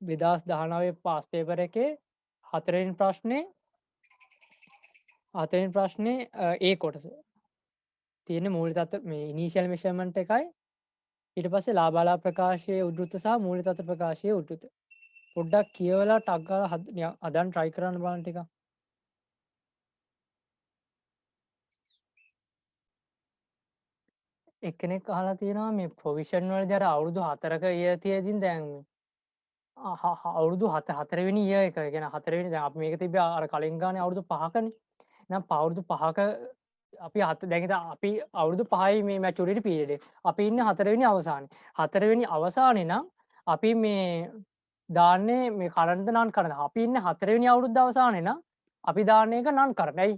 2019 pass paper එකේ හතරවෙනි ප්‍රශ්නේ ඒ කොටස තියෙන මූලික තත්ත්ව මේ ඉනිෂියල් මෙෂර්මන්ට් එකයි ඊට පස්සේ ලාබාලා ප්‍රකාශයේ උද්ෘත සහ මූලික තත්ත්ව ප්‍රකාශයේ උද්ෘත. පොඩ්ඩක් කියවලා ටක් ගාලා හදන්න try කරන්න බලන්න ටිකක්. එක්කෙනෙක් අහලා තියෙනවා මේ ප්‍රොවිෂන් වලදී අර අවුරුදු 4ක ඉයර් තියදින් දැන් මේ අවුරුදු 4 වෙනි ඉයර් එක. ඒ කියන්නේ 4 වෙනි දැන් අපි මේක තිබ්බේ අර කලින් ගානේ අවුරුදු 5කනේ. එහෙනම් අවුරුදු 5ක අපි දැන් ඉතින් අපි අවුරුදු 5යි මේ මැචුරිටි පීරියඩ් එක. අපි ඉන්නේ 4 වෙනි අවසානේ. 4 වෙනි අවසානේ නම් අපි මේ දාන්නේ මේ කරන්ට්ද නන් කරන්ට්ද. අපි ඉන්නේ 4 වෙනි අවුරුද්ද අවසානේ නම් අපි දාන්නේ එක නන් කරන්ට්. ඇයි?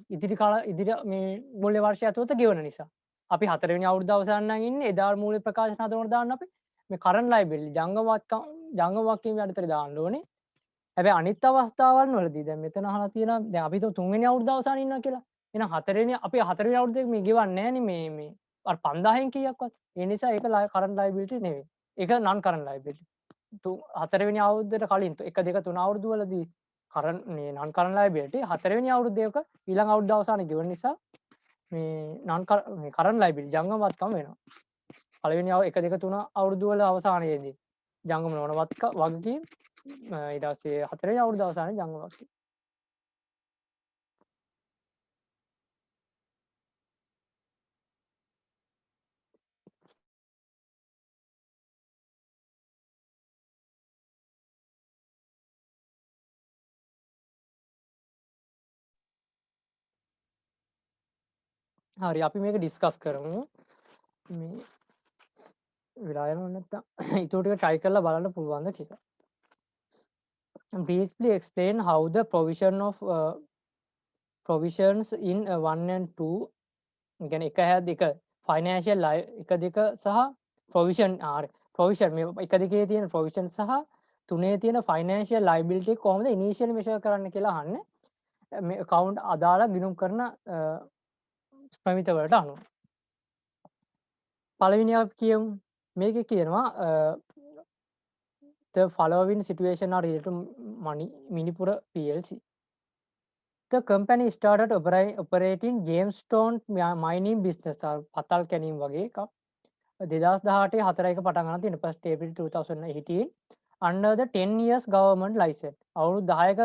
ඉදිරි මේ මූල්‍ය වර්ෂය ඇතුළත ගෙවන නිසා. අපි 4 වෙනි අවුරුද්ද අවසාන නම් ඉන්නේ එදා මූල්‍ය ප්‍රකාශන හදනකොට දාන්න අපි මේ කරන්ට් ලයබිලිටි ජංගම වක්කීම් යටතේ දාන්න ඕනේ. හැබැයි අනිත් අවස්ථාවන් වලදී දැන් මෙතන අහලා තියෙනවා දැන් අපි හිතමු 3 වෙනි අවුරුද්ද අවසානයේ ඉන්නවා කියලා. එහෙනම් 4 වෙනි අපි 4 වෙනි අවුරුද්දේ මේ ගෙවන්නේ නැහනේ මේ අර 5000න් කීයක්වත්. ඒ නිසා ඒක කරන්ට් ලයබිලිටි නෙවෙයි. ඒක නන් කරන්ට් ලයබිලිටි. 4 වෙනි අවුරුද්දට කලින් 1 2 3 අවුරුදු වලදී මේ නන් කරන්ට් ලයබිලිටි 4 වෙනි අවුරුද්දේ එක ඊළඟ අවුරුද්ද අවසානයේ ගෙවන නිසා මේ කරන්ට් ලයබිලිටි ජංගම වත්කම වෙනවා. පළවෙනි 1 2 3 අවුරුදු වල අවසානයේදී ජංගම නොවන වගකීම් ඊට පස්සේ 4 වෙනි අවුරුද්ද අවසානයේ ජංගම වගකීම්. හරි අපි මේක ඩිස්කස් කරමු. මේ වෙලා යනව නැත්තම් ඊටු ටික try කරලා බලන්න පුළුවන්ද කියලා. Briefly explain how the provision of provisions in 1 and 2 ගැන 1 හැ 2 financial 1 2 සහ provision provision මේ 1 2 තියෙන provision සහ 3 තියෙන financial liability කොහොමද initially measure කරන්න කියලා අහන්නේ. මේ account අදාළ ගිණුම් කරන ප්‍රමිත වලට අනුව. පළවෙනි අපි කියමු. මේකේ කියනවා the following situation are related to Minipura PLC. The company started operating Gemstone mining business පතල් කැනීම් වගේ එකක්. 2018 4 එක පටන් ගන්න තියෙන 1st April 2018 under the 10 years government license. අවුරුදු 10ක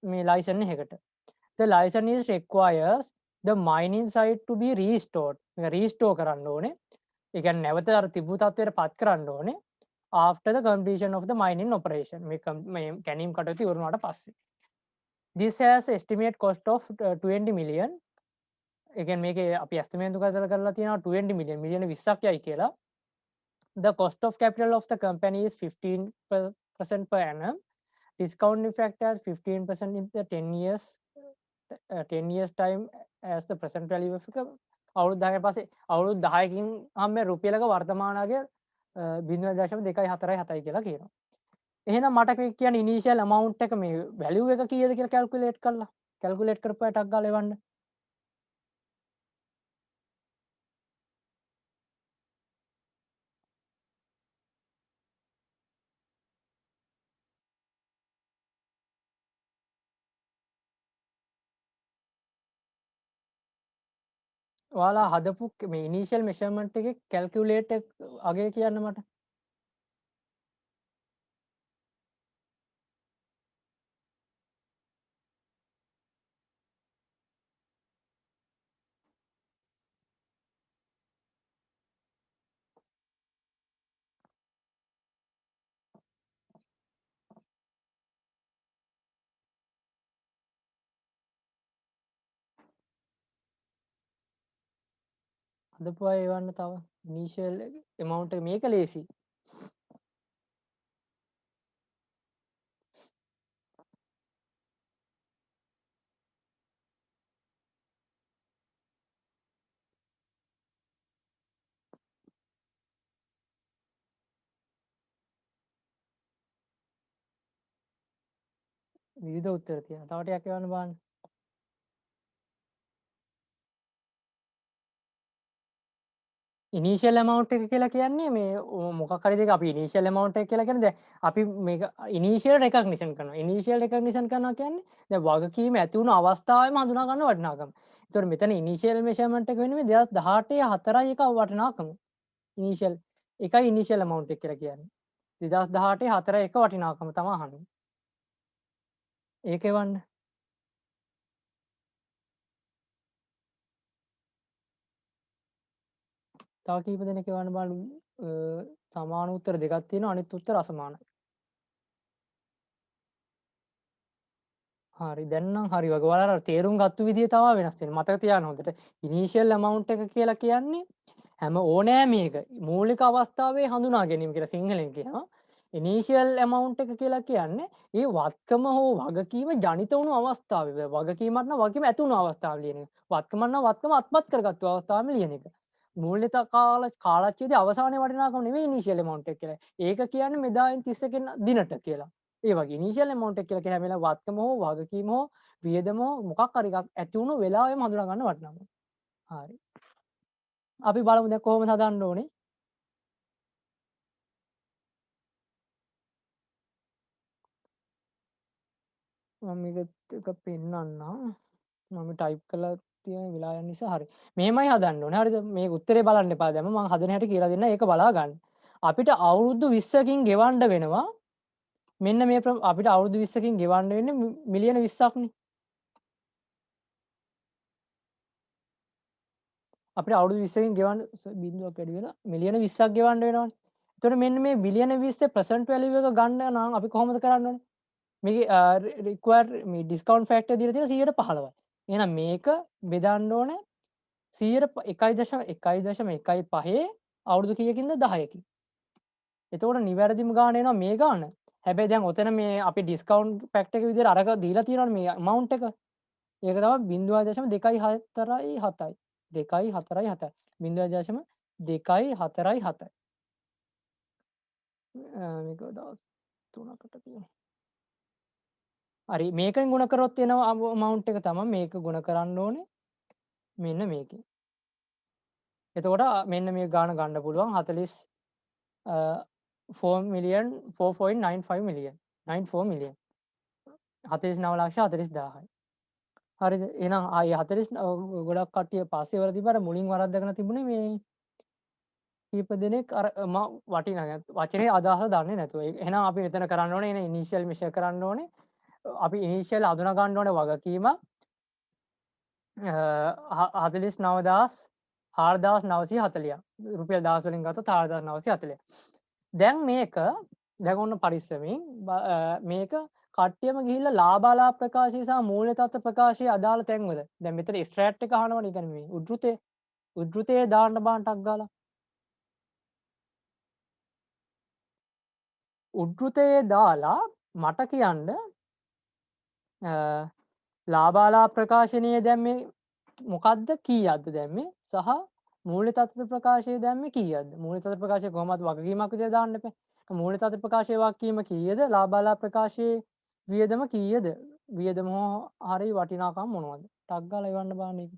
මේ license එකකට. The license is requires the mining site to be restored. මේක restore කරන්න ඕනේ. ඒ කියන්නේ නැවත අර තිබු තත්ත්වයට පත් කරන්න ඕනේ. After the completion of the mining operation. මේ කැනීම් කටයුතු ඉවර පස්සේ. This has estimate cost of 20 million. ඒ කියන්නේ මේකේ අපි estimate කරලා තියෙනවා 20 million මිලියන 20ක් යයි කියලා. The cost of capital of the company is 15% per annum. Discounting factor 15% in the 10 years time as the present value of the අවුරුදු 10කට පස්සේ අවුරුදු 10කින් හැම රුපියලක වර්තමානය 0.247යි කියලා කියනවා. එහෙනම් මට කියන්න ඉනිෂියල් amount එක මේ value එක කීයද කියලා calculate කරලා. calculate කරපුවා ටක් ගාලා එවන්න. ඔයාලා හදපු මේ ඉනිෂියල් මෙෂර්මන්ට් එකේ calculate අගය කියන්න මට. හදපු අය එවන්න තව ඉනිෂියල් amount එක මේක ලේසි. විවිධ උත්තර තියෙනවා. තව ටිකක් එවන්න බලන්න. ඉනිශියල් ඇමවුන්ට් එක කියලා කියන්නේ මේ මොකක් හරි දෙයක අපි ඉනිශියල් ඇමවුන්ට් එක කියලා කියන්නේ දැන් අපි මේක ඉනිශියල් රෙකග්නිෂන් කරනවා. ඉනිශියල් රෙකග්නිෂන් කරනවා කියන්නේ දැන් වගකීම ඇති වුණු අවස්ථාවේම හඳුනා ගන්න වටිනාකම. ඒතකොට මෙතන ඉනිශියල් මෙෂර්මන්ට් එක වෙන්නේ මේ 2018 4යි එක වටිනාකම. ඉනිශියල් එකයි ඉනිශියල් ඇමවුන්ට් එක කියලා කියන්නේ. 2018 4 එක වටිනාකම තමයි අහන්නේ. ඒක එවන්න. තව කීප දෙනෙක් එවන්න බලමු. සමාන උත්තර දෙකක් තියෙනවා අනිත් උත්තර අසමානයි. හරි දැන් නම් හරි වගේ. ඔයාලා අර තේරුම් ගත්තු විදිය තමයි වෙනස් වෙන්නේ. මතක තියාගන්න හොඳට. ඉනිෂියල් ඇමවුන්ට් එක කියලා කියන්නේ හැම ඕනෑමයක මූලික අවස්ථාවේ හඳුනා ගැනීම කියලා සිංහලෙන් කියනවා. ඉනිෂියල් ඇමවුන්ට් එක කියලා කියන්නේ ඒ වත්කම හෝ වගකීම ජනිත වුණු අවස්ථාවේ. වගකීමක් නම් වගකීම ඇති වුණු අවස්ථාව ලියන එක. වත්කමක් නම් වත්කම අත්පත් කරගත්තු අවස්ථාවෙම ලියන එක. මූල්‍යත කාලච්ඡේදයේ අවසානයේ වටිනාකම නෙවෙයි ඉනිෂියල් ඇමවුන්ට් එක කියලා. ඒක කියන්නේ මෙදායින් 31 දිනට කියලා. ඒ වගේ ඉනිෂියල් ඇමවුන්ට් එක කියලා කියන්නේ හැම වෙලාවෙම වත්කම හෝ වගකීම හෝ වියදම හෝ මොකක් හරි එකක් ඇති වුණු වෙලාවෙම හඳුනා ගන්න වටිනාකම. හරි. අපි බලමු දැන් කොහොමද හදන්න ඕනේ. මම මේක එක පෙන්නන්නම්. මම ටයිප් කරලා තියෙන වෙලා යන නිසා හරි. මෙහෙමයි හදන්න ඕනේ. හරිද? මේ උත්තරේ බලන්න එපා දැන් මම හදන හැටි කියලා දෙන්න ඒක බලා ගන්න. අපිට අවුරුදු 20කින් ගෙවන්න වෙනවා. මෙන්න මේ අපිට අවුරුදු 20කින් ගෙවන්න වෙන්නේ මිලියන 20ක්නේ. අපිට අවුරුදු 20කින් ගෙවන්න බිංදුවක් වැඩි වෙලා මිලියන 20ක් ගෙවන්න වෙනවනේ. එතකොට මෙන්න මේ බිලියන 20 ප්‍රසන්ට් වැලියු එක ගන්න නම් අපි කොහොමද කරන්න ඕනේ? මේකේ රික්වයර්ඩ් මේ ඩිස්කවුන්ට් ෆැක්ටර් දීලා තියෙන 15%. එහෙනම් මේක බෙදන්න ඕනේ 1.1.15 අවුරුදු කීයකින්ද 10කින්. එතකොට නිවැරදිම ගාන එනවා මේ ගාන. හැබැයි දැන් ඔතන මේ අපි ඩිස්කවුන්ට් ෆැක්ටර් එක විදිහට අරක දීලා තියෙනවනේ මේ amount එක. ඒක තමයි 0.247යි. 2.47යි. 0.247යි. මේක දවස් 3කට තියෙනවා. හරි මේකෙන් ගුණ කරොත් එන amount එක තමයි මේක ගුණ කරන්න ඕනේ මෙන්න මේකෙන්. එතකොට මෙන්න මේ ගාන ගන්න පුළුවන් 40 4 මිලියන් 4.95 මිලියන් 94 මිලියන් 49,40,000යි. හරිද? එහෙනම් ආයේ 40 ගොඩක් කට්ටිය පස්සේ වල තිබ්බට මුලින් වරද්දගෙන තිබුණේ මේ කීප දෙනෙක් අර වටිනා වචනේ අදහස දන්නේ නැතුව. එහෙනම් අපි මෙතන කරන්න ඕනේ එන ඉනිෂියල් මෙෂර් කරන්න ඕනේ. අපි ඉනිෂියල් අඳුනා ගන්න ඕනේ වගකීම 49,4940ක්. රුපියල් 10 වලින් ගත්තොත් 4940. දැන් මේක දැන් ඔන්න පරිස්සමින් මේක කට්ටියම ගිහිල්ලා ලාභාලාභ ප්‍රකාශය සහ මූල්‍ය තත්ත්ව ප්‍රකාශයේ අදාළ තැන්වල දැන් මෙතන ස්ට්‍රෑට් එක අහනවනේ. ඒ කියන්නේ මේ උද්ෘතයේ දාන්න බාන්න ටක් ගාලා. උද්ෘතයේ දාලා මට කියන්න ලාභාලාභ ප්‍රකාශනයේ දැම්මේ මොකක්ද කීයක්ද දැම්මේ සහ මූල්‍ය තත්ත්ව ප්‍රකාශයේ දැම්මේ කීයක්ද? මූල්‍ය තත්ත්ව ප්‍රකාශය කොහොමද වගකීමක් විදිහට දාන්න එපා. මූල්‍ය තත්ත්ව ප්‍රකාශයේ වගකීම කීයද? ලාභාලාභ ප්‍රකාශයේ වියදම කීයද? වියදම හරි වටිනාකම් මොනවද? ටක් ගාලා එවන්න බලන්න ඒක.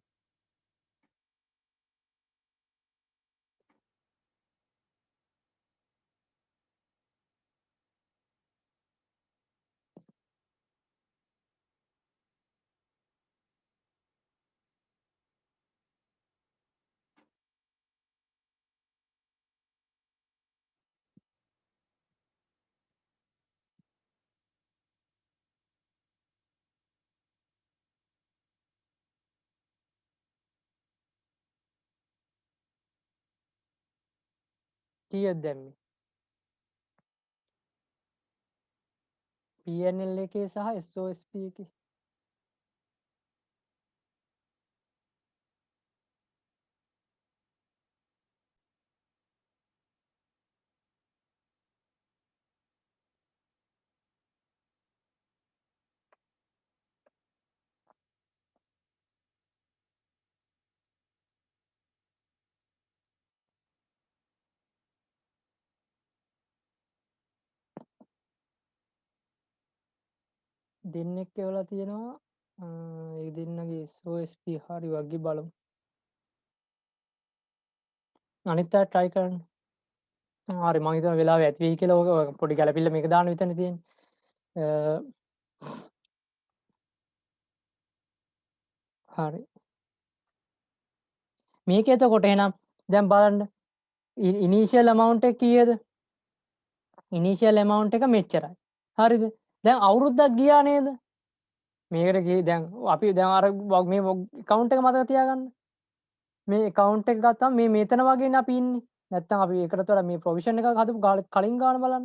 කීයද දැම්මේ? PNL එකේ සහ SOSP එකේ. දෙන්නෙක් එවලා තියෙනවා. ඒ දෙන්නගේ SOSP හරි වගේ බලමු. අනිත් අය try කරන්න. හරි මං හිතනවා වෙලාව ඇති වෙයි කියලා. ඕක පොඩි ගැළපිල්ල මේක දාන්න විතරනේ තියෙන්නේ. හරි. මේක එතකොට එහෙනම් දැන් බලන්න ඉනිෂියල් amount එක කීයද? ඉනිෂියල් amount එක මෙච්චරයි. හරිද? දැන් අවුරුද්දක් ගියා නේද? මේකට ගියේ දැන් අපි දැන් අර මේ account එක මතක තියාගන්න. මේ account එක ගත්තාම මේ මෙතන වගේනේ අපි ඉන්නේ. නැත්තම් අපි ඒකට වඩා මේ provision එකක් හදපු කලින් ගාන බලන්න.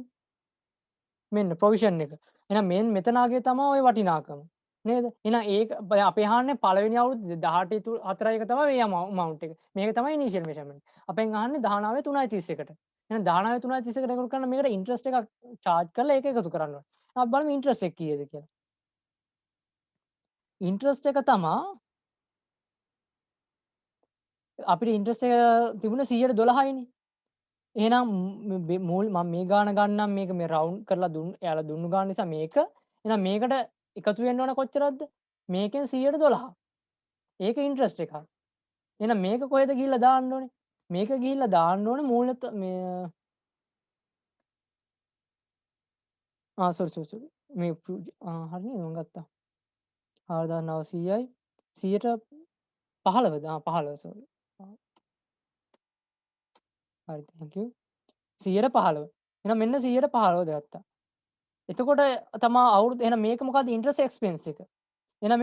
මෙන්න provision එක. එහෙනම් මෙතන ආගේ තමයි ওই වටිනාකම. නේද? එහෙනම් ඒක අපි අහන්නේ පළවෙනි අවුරුද්දේ 18 4 එක තමයි මේ amount එක. මේක තමයි initial measurement. අපෙන් අහන්නේ 19 3.31ට. එහෙනම් 19 3.31ට එකතු කරන මේකට interest එකක් charge කරලා ඒක එකතු කරන්න ඕනේ. අපි බලමු interest එක කීයද කියලා. interest එක තමා අපිට interest එක තිබුණේ 112යිනේ. එහෙනම් මූල් මම මේ ගාන ගන්නම් මේක මේ රවුන්ඩ් කරලා එයාලා දුන්නු ගාන නිසා මේක එහෙනම් මේකට එකතු වෙන්න ඕන කොච්චරද? මේකෙන් 112. ඒක ඉන්ට්‍රස්ට් එකක්. එහෙනම් මේක කොහෙද ගිහිල්ලා දාන්න ඕනේ? මේක ගිහිල්ලා දාන්න ඕනේ මූලත මේ සෝරි මේ හරිනේ මම ගත්තා. 4900යි 115ද 15 සෝරි. හරි thank you. 115. එහෙනම් මෙන්න 115ද ගත්තා. එතකොට තමා අවුරුදු එහෙනම් මේක මොකද්ද ඉන්ට්‍රස්ට් එක්ස්පෙන්ස් එක. එහෙනම්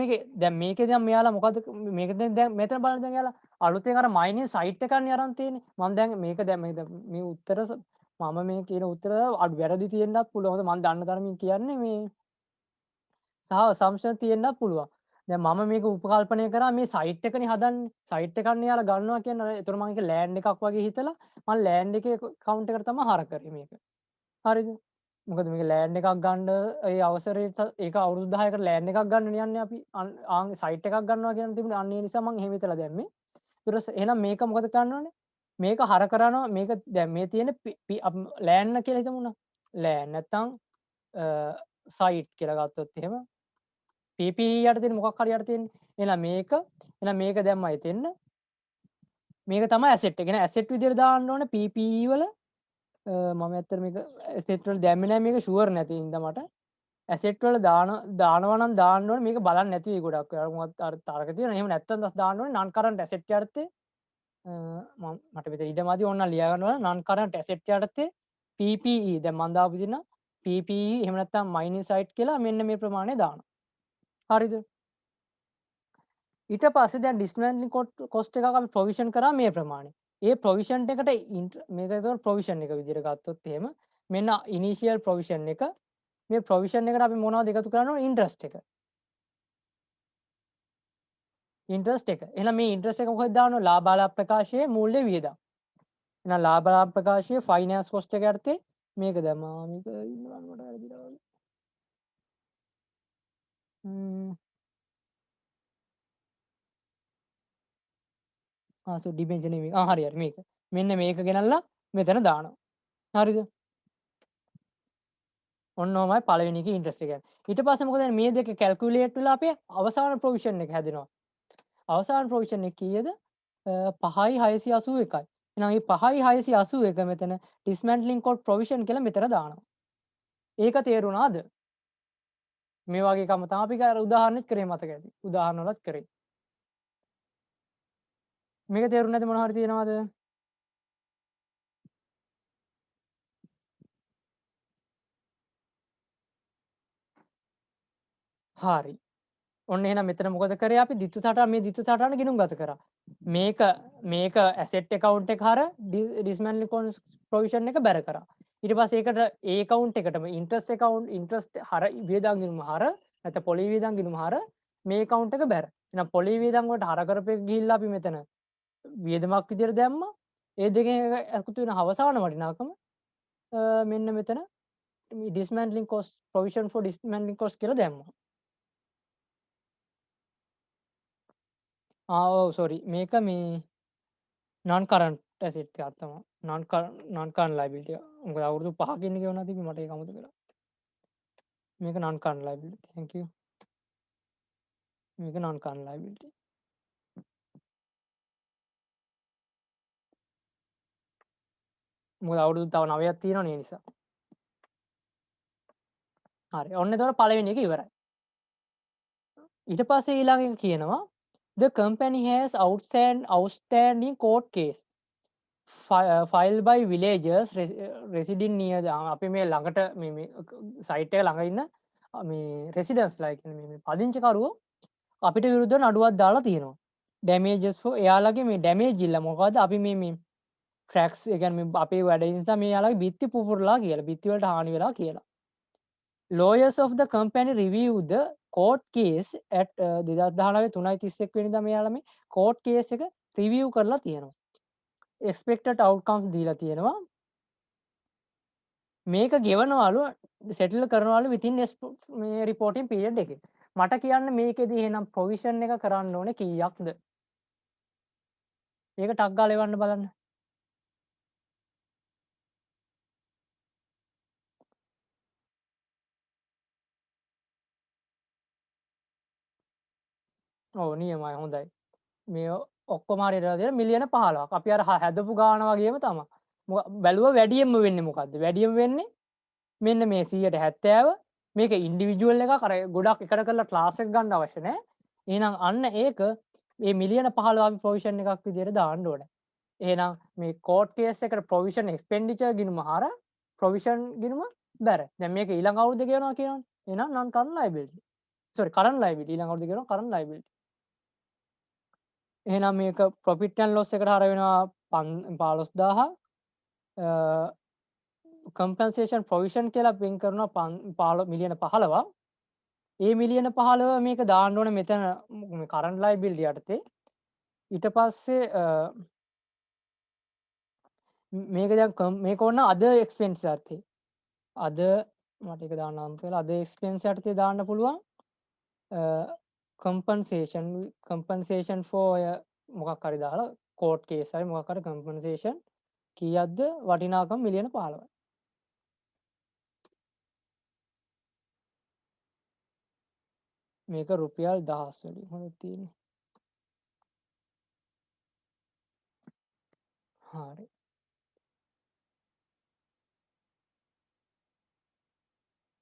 මේකේ දැන් මෙයාලා මොකද්ද මේක දැන් මෙතන බලන්න දැන් එයාලා අලුතෙන් අර මයිනින් සයිට් එකක්නේ අරන් තියෙන්නේ. මම දැන් මේක දැන් මේ උත්තර මම මේ කියන උත්තර අඩු වැරදි තියෙන්නත් පුළුවන්. මම දන්න තරමින් කියන්නේ මේ සහ assumption තියෙන්නත් පුළුවන්. දැන් මම මේක උපකල්පනය කරා මේ සයිට් එකනේ හදන්නේ. සයිට් එකක්නේ යාලා ගන්නවා කියන්නේ. ඒතර මම ඒක ලෑන්ඩ් එකක් වගේ හිතලා මම ලෑන්ඩ් එකේ කවුන්ට් එකට තමයි හර කරේ මේක. හරිද? මොකද මේක ලෑන්ඩ් එකක් ගන්න ඒ අවසරයට ඒක අවුරුදු 10කට ලෑන්ඩ් එකක් ගන්නනේ යන්නේ අපි. සයිට් එකක් ගන්නවා කියන තිබුණේ. අන්න ඒ නිසා මම එහෙම හිතලා දැම්මේ. ඊට එහෙනම් මේක මොකද කරන්න ඕනේ? මේක හර කරනවා මේක දැන් මේ තියෙන ලෑන්ඩ් කියලා හිතමුනා. ලෑන්ඩ් නැත්තම් සයිට් කියලා ගත්තොත් එහෙම PPE යට තියෙන මොකක් හරි යට තියෙන්නේ. එහෙනම් මේක දැම්මා එතෙන්න. මේක තමයි ඇසෙට් එක. එහෙනම් ඇසෙට් විදියට දාන්න ඕනේ PPE වල මම ඇත්තට මේක ඇසෙට් වල දැම්මේ නැහැ මේක ෂුවර් නැති හින්දා මට. ඇසෙට් වල දානවා නම් දාන්න ඕනේ මේක බලන්න නැති වෙයි ගොඩක්. ඔයාලා මොකක්ද අර තරක තියෙනවා. එහෙම නැත්තම් දාන්න ඕනේ non current asset යටතේ මට මෙතන ඉඩමදි ඕනනම් ලියා ගන්න ඕන non current asset යටතේ PPE දැන් මම දාපු විදිහ නම් PPE එහෙම නැත්තම් mining site කියලා මෙන්න මේ ප්‍රමාණය දානවා. හරිද? ඊට පස්සේ දැන් dismantling cost එකක් අපි provision කරා මේ ප්‍රමාණය. ඒ provision එකට මේක ඒතකොට provision එක විදිහට ගත්තොත් එහෙම මෙන්න initial provision එක මේ provision එකට අපි මොනවද එකතු කරන්න ඕනේ interest එක. interest එක. එහෙනම් මේ interest එක මොකද දාන්න ඕනේ? ලාභාලාභ ප්‍රකාශයේ මූල්‍ය වියදම්. එහෙනම් ලාභාලාභ ප්‍රකාශයේ finance cost එක යටතේ මේක දැම්මා. මේක ඉන්නවද මට වැරදිලා වගේ. ඩිබෙන්චර් නෙමෙයි. හරි හරි මේක. මෙන්න මේක ගෙනල්ලා මෙතන දානවා. හරිද? ඔන්න ඔහමයි පළවෙනි එකේ ඉන්ට්‍රස්ට් එක යන්නේ. ඊට පස්සේ මොකද වෙන්නේ? මේ දෙක කැල්කියුලේට් වෙලා අපේ අවසාන ප්‍රොවිෂන් එක හැදෙනවා. අවසාන ප්‍රොවිෂන් එක කීයද? 5.681යි. එහෙනම් මේ 5.681 මෙතන ඩිස්මැන්ට්ලින් කෝඩ් ප්‍රොවිෂන් කියලා මෙතන දානවා. ඒක තේරුණාද? මේ වගේ කම තමයි අපි අර උදාහරණෙත් කරේ මතක ඇති. උදාහරණ වලත් කරේ. මේක තේරුනේ නැති මොනවා හරි තියෙනවද? හරි. ඔන්න එහෙනම් මෙතන මොකද කරේ අපි ditth සටහන මේ ditth සටහන ගිණුම් ගත කරා. මේක asset account එක හර dismantling cost provision එක බැර කරා. ඊට පස්සේ ඒකට ඒ account එකටම interest හර වියදම් ගිණුම හර නැත්නම් පොලි වියදම් ගිණුම හර මේ account එක බැර. එහෙනම් පොලි වියදම් වලට හර කරපෙක ගිහිල්ලා අපි මෙතන වියදමක් විදියට දැම්මා. ඒ දෙකෙන් එකතු වෙන අවසාන වටිනාකම මෙන්න මෙතන dismantling cost provision for dismantling cost කියලා දැම්මා. ඔව් සෝරි මේක මේ non current asset එකක් තමයි. non current liability එක. මොකද අවුරුදු 5ක ඉන්න ගෙවුණා තිබ්බේ මට ඒක අමතක වෙලා. මේක non current liability. thank you. මේක non current liability. මොකද අවුරුදු තව 9ක් තියෙනවනේ ඒ නිසා. හරි. ඔන්න එතකොට පළවෙනි එක ඉවරයි. ඊට පස්සේ ඊළඟ එක කියනවා the company has outstanding court case filed by villagers residing near the අපි මේ ළඟට මේ සයිට් එක ළඟ ඉන්න මේ රෙසිඩන්ස්ලා ඒ කියන්නේ මේ පදිංචිකරුවෝ අපිට විරුද්ධව නඩුවක් දාලා තියෙනවා. damages for එයාලගේ මේ ඩැමේජ් ඉල්ල මොකද්ද අපි මේ ක්‍රැක්ස් ඒ කියන්නේ අපේ වැඩ නිසා මේ යාළගේ බිත්ති පුපුරලා කියලා බිත්ති වලට හානි වෙලා කියලා. Lawyers of the company review the court case at 2019 3:31 වෙනිදා මෙයාලා මේ court case එක review කරලා තියෙනවා. expected outcomes දීලා තියෙනවා. මේක ගෙවනවලු settle කරනවලු within මේ reporting period එකේ. මට කියන්න මේකෙදි එහෙනම් provision එක කරන්න ඕනේ කීයක්ද? ඒක ටක් ගාලා එවන්න බලන්න. ඔව් නියමයි හොඳයි. මේ ඔක්කොම හරියට දෙන මිලියන 15ක්. අපි අර හැදපු ගාන වගේම තමයි. බැලුව වැඩියෙන්ම වෙන්නේ මොකද්ද? වැඩියෙන්ම වෙන්නේ මෙන්න මේ 170 මේක ඉන්ඩිවිජුවල් එකක් අර ගොඩක් එකට කරලා ක්ලාස් එක ගන්න අවශ්‍ය නැහැ. එහෙනම් අන්න ඒක මේ මිලියන 15 අපි ප්‍රොවිෂන් එකක් විදියට දාන්න ඕනේ. එහෙනම් මේ කෝට් කේස් එකට ප්‍රොවිෂන් එක්ස්පෙන්ඩිචර් ගිණුම හර ප්‍රොවිෂන් ගිණුම බැර. දැන් මේක ඊළඟ අවුරුද්ද ගෙවනවා කියනවනේ. එහෙනම් non current liability. sorry current liability ඊළඟ අවුරුද්ද ගෙවනවා current liability. එහෙනම් මේක ප්‍රොෆිට් ඇන්ඩ් ලොස් එකට හර වෙනවා 15000 කම්පන්සේෂන් ප්‍රොවිෂන් කියලා වෙන් කරනවා මිලියන 15ක්. ඒ මිලියන 15 මේක දාන්න ඕනේ මෙතන කරන්ට් ලයබිලිටි යටතේ. ඊට පස්සේ මේක දැන් මේක ඕන අද එක්ස්පෙන්ස් යටතේ. අද මට ඒක දාන්න අම්ම කියලා අද එක්ස්පෙන්ස් යටතේ දාන්න පුළුවන්. කම්පන්සේෂන් ෆෝ මොකක් හරි දාලා කෝට් කේස් හරි මොකක් හරි කම්පන්සේෂන් කීයක්ද වටිනාකම මිලියන 15යි. මේක රුපියල් 1000 වලින් හොඳ තියෙන්නේ. හරි.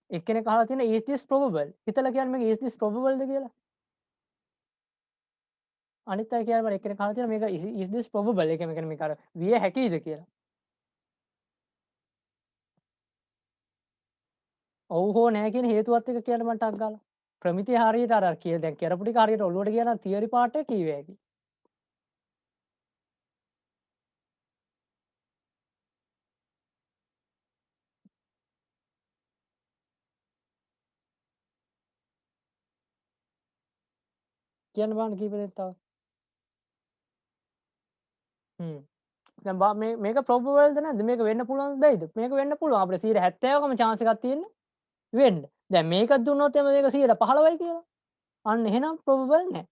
එක්කෙනෙක් අහලා තියෙන is this probable? හිතලා කියන්නේ මේක is this probable ද කියලා. අනිත් අය කියන්නේ මම එක්කෙනෙක් අහලා තියෙන මේක is this probable? ඒ කියන්නේ මේක අර විය හැකියිද කියලා. ඔව් හෝ නැහැ කියන හේතුවත් එක කියන්න මට ටක් ගාලා. ප්‍රමිතිය හරියට අර කියලා දැන් කරපු ටික හරියට ඔළුවට ගියා නම් තියරි පාර්ට් එක කීවේ හැකියි. කියන්න බලන්න කීප දෙනෙක් තව. හ්ම්. දැන් මේක probable ද නැද්ද? මේක වෙන්න පුළුවන් බෑයිද? මේක වෙන්න පුළුවන්. අපිට 70%කම chance එකක් තියෙන්නේ වෙන්න. දැන් මේක දුන්නොත් එම මේක 15යි කියලා. අන්න එහෙනම් probable නෑ.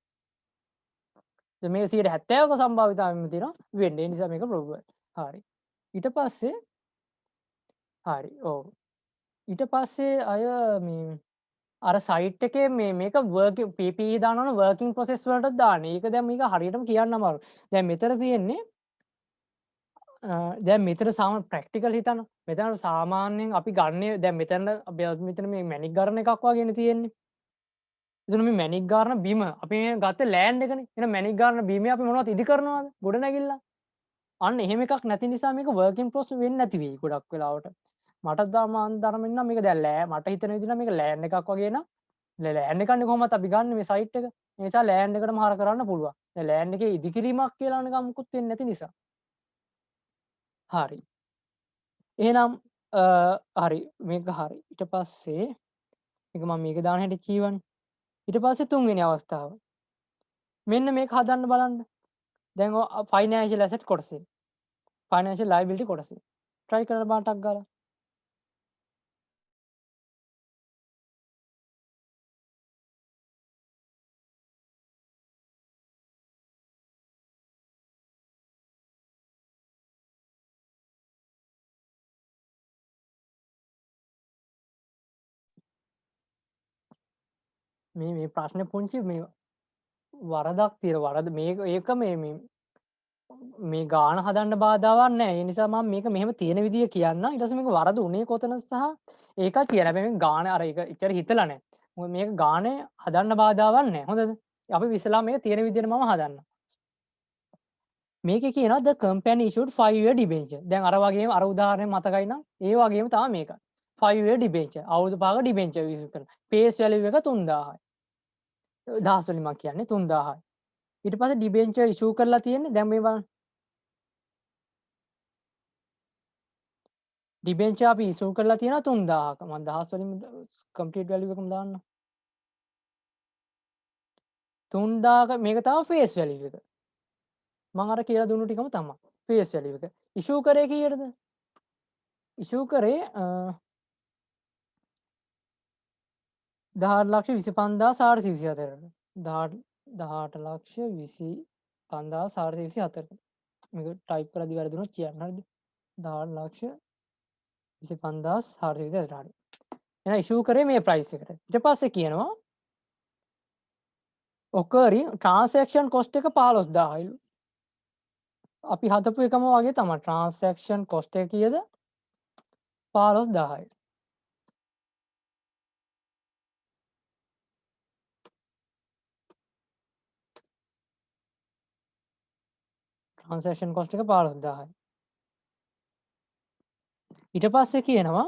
දැන් මේක 70%ක සම්භාවිතාවයක්ම තියෙනවා වෙන්න. ඒ නිසා මේක probable. හරි. ඊට පස්සේ හරි. ඔව්. ඊට පස්සේ අය මේ අර සයිට් එකේ මේක වර්කින් PPE දානවනම් වර්කින් ප්‍රොසෙස් වලට දාන්න. ඒක දැන් මේක හරියටම කියන්න අමාරුයි. දැන් මෙතන තියෙන්නේ දැන් මෙතන ප්‍රැක්ටිකල් හිතන්න. මෙතන සාමාන්‍යයෙන් අපි ගන්නේ දැන් මෙතන මේ මැණික් ගන්න එකක් වගේනේ තියෙන්නේ. එතන මේ මැණික් ගන්න බිම අපි මේ ගත්තේ ලෑන්ඩ් එකනේ. එහෙනම් මැණික් ගන්න බිමේ අපි මොනවද ඉදි කරනවද? ගොඩ නැගිල්ල. අන්න එහෙම එකක් නැති නිසා මේක වර්කින් ප්‍රොසෙස් වෙන්නේ නැති වෙයි ගොඩක් වෙලාවට. මට ධර්මෙන් නම් මේක දැන් මට හිතෙන විදිහට මේක ලෑන්ඩ් එකක් වගේ නම් ලෑන්ඩ් එකන්නේ කොහොමද අපි ගන්න මේ සයිට් එක. ඒ නිසා ලෑන්ඩ් එකටම හර කරන්න පුළුවන්. දැන් ලෑන්ඩ් එකේ ඉදිකිරීමක් කියලා නිකන් මුකුත් වෙන්නේ නැති නිසා. හරි. එහෙනම් හරි මේක හරි. ඊට පස්සේ මේක මම මේක දාන හැටි කීවනේ. ඊට පස්සේ තුන්වෙනි අවස්ථාව. මෙන්න මේක හදන්න බලන්න. දැන් ෆයිනෑන්ෂියල් ඇසෙට් කොටසේ. ෆයිනෑන්ෂියල් ලයබිලිටි කොටසේ. try කරලා බලන්න ටක් ගාලා. මේ ප්‍රශ්නේ පුංචි මේ වරදක් තියෙන වරද මේක ඒක මේ මේ ගාන හදන්න බාධාවක් නැහැ. ඒ නිසා මම මේක මෙහෙම තියෙන විදිය කියන්නම්. ඊට පස්සේ මේක වරද උනේ කොතනද සහ ඒකත් කියන. හැබැයි මේ ගාන අර ඒක එච්චර හිතලා නැහැ. මොකද මේක ගානේ හදන්න බාධාවක් නැහැ. හොඳද? අපි ඉස්සලා මේක තියෙන විදියට මම හදන්නම්. මේකේ කියනවා the company issued 5-year debenture. දැන් අර වගේම අර උදාහරණය මතකයි නම් ඒ වගේම තමයි මේක. 5-year debenture. අවුරුදු 5ක debenture issue කරනවා. face value එක 3000යි. දහස් වලින් මම කියන්නේ 3000යි. ඊට පස්සේ debenture issue කරලා තියෙන්නේ දැන් මේ බලන්න. debenture අපි issue කරලා තියෙනවා 3000ක. මම දහස් වලින් complete value එකම දාන්න. 3000ක මේක තමයි face value එක. මම අර කියලා දුන්නු ටිකම තමයි. face value එක. issue කරේ කීයටද? issue කරේ 18,25,424ට. 18,25,424ට. මේක ටයිප් කරද්දි වැරදුනොත් කියන්න හරිද? 18,25,424 හරි. එහෙනම් ඉෂුව කරේ මේ ප්‍රයිස් එකට. ඊට පස්සේ කියනවා occurring transaction cost එක 15,000යිලු. අපි හදපු එකම වගේ තමයි transaction cost එක කීයද? 15,000යි. transaction cost එක 15,000යි. ඊට පස්සේ කියනවා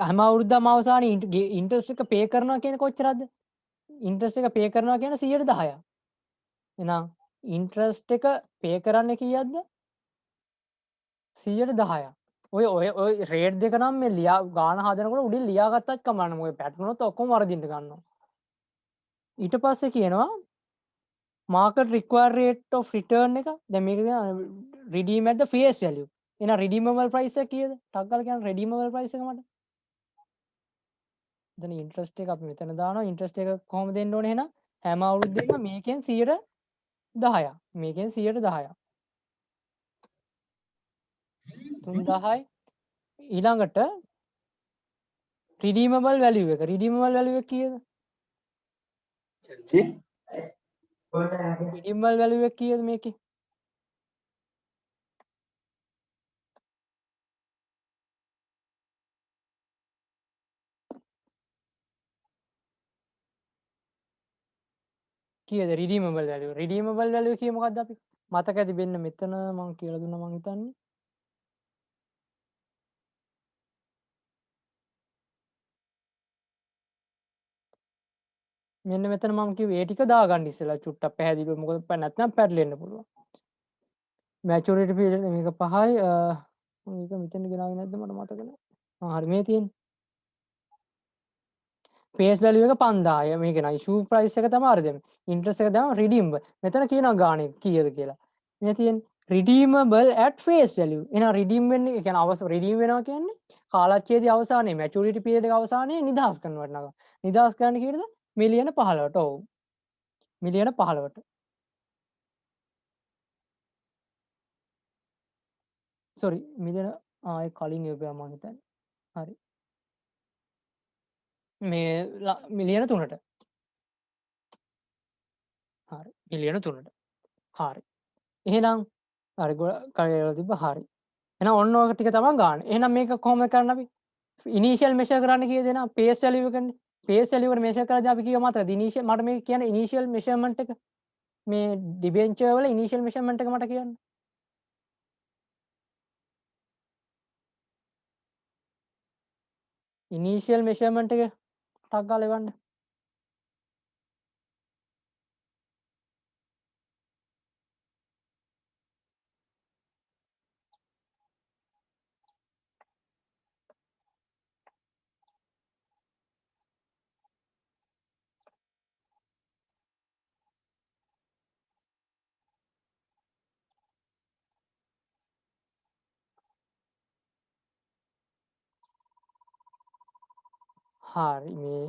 හැම අවුරුද්දම අවසානයේ ඉන්ට්‍රස්ට් එක පේ කරනවා කියන්නේ කොච්චරද? ඉන්ට්‍රස්ට් එක පේ කරනවා කියන්නේ 110ක්. එහෙනම් ඉන්ට්‍රස්ට් එක පේ කරන්නේ කීයක්ද? 110ක්. ඔය රේට් දෙක නම් මේ ලියා ගාන හදනකොට උඩින් ලියාගත්තත් කමක් නැහැ. මොකද පැටලුනොත් ඔක්කොම වරදින්න ගන්නවා. ඊට පස්සේ කියනවා market required rate of return එක. දැන් මේක redeem at the face value. එහෙනම් redeemable price එක කීයද? ටක් ගාලා කියන්න redeemable price එක මට. දැන් ඉන්ට්‍රස්ට් එක අපි මෙතන දානවා. ඉන්ට්‍රස්ට් එක කොහොමද දෙන්න ඕනේ එහෙනම්? හැම අවුරුද්දෙම මේකෙන් 10%. මේකෙන් 10%. 3000යි. ඊළඟට redeemable value එක. redeemable value එක කීයද? redeemable value එක කීයද මේකේ? කීයද redeemable value? redeemable value කියේ මොකද්ද අපි? මතක ඇති වෙන්න මෙතන මම කියලා දුන්නා මං හිතන්නේ. මෙන්න මෙතන මම කිව්වේ ඒ ටික දාගන්න ඉස්සෙල්ලා චුට්ටක් පැහැදිලිව මොකද නැත්නම් පැටලෙන්න පුළුවන්. maturity period මේක 5යි මේක මෙතන ගෙනාවේ නැද්ද මට මතක නැහැ. හරි මේ තියෙන්නේ. face value එක 5000යි මේක නයි issue price එක තමයි අර දෙන්නේ. interest එක දාම redeemable. මෙතන කියනවා ගානේ කීයද කියලා. මේ තියෙන්නේ redeemable at face value. එහෙනම් redeem වෙන්නේ ඒ කියන්නේ redeem වෙනවා කියන්නේ කාලච්ඡේදයේ අවසානයේ maturity period එක අවසානයේ නිදහස් කරන වටනවා. නිදහස් කරන්න කීයද? මිලියන 15ට. ඔව්. මිලියන 15ට. සෝරි මිලියන ඒ කලින් එව්වා මම හිතන්නේ. හරි. මේ මිලියන 3ට. හරි. මිලියන 3ට. හරි. එහෙනම් හරි කලියලා තිබ්බ හරි. එහෙනම් ඔන්න ඔය ටික තමයි ගන්න. එහෙනම් මේක කොහොමද කරන්නේ අපි? ඉනිෂියල් මෙෂර් කරන්න කීයද එහෙනම්? පේස් වැලියු එකනේ. පේස් වැලියු එකට මෙෂර් කරද්දී අපි කීව මතකද? ඉනිෂියල් මට මේක කියන්නේ ඉනිෂියල් මෙෂර්මන්ට් එක. මේ ඩිබෙන්චර් වල ඉනිෂියල් මෙෂර්මන්ට් එක මට කියන්න. ඉනිෂියල් මෙෂර්මන්ට් එක ටක් ගාලා එවන්න. හරි මේ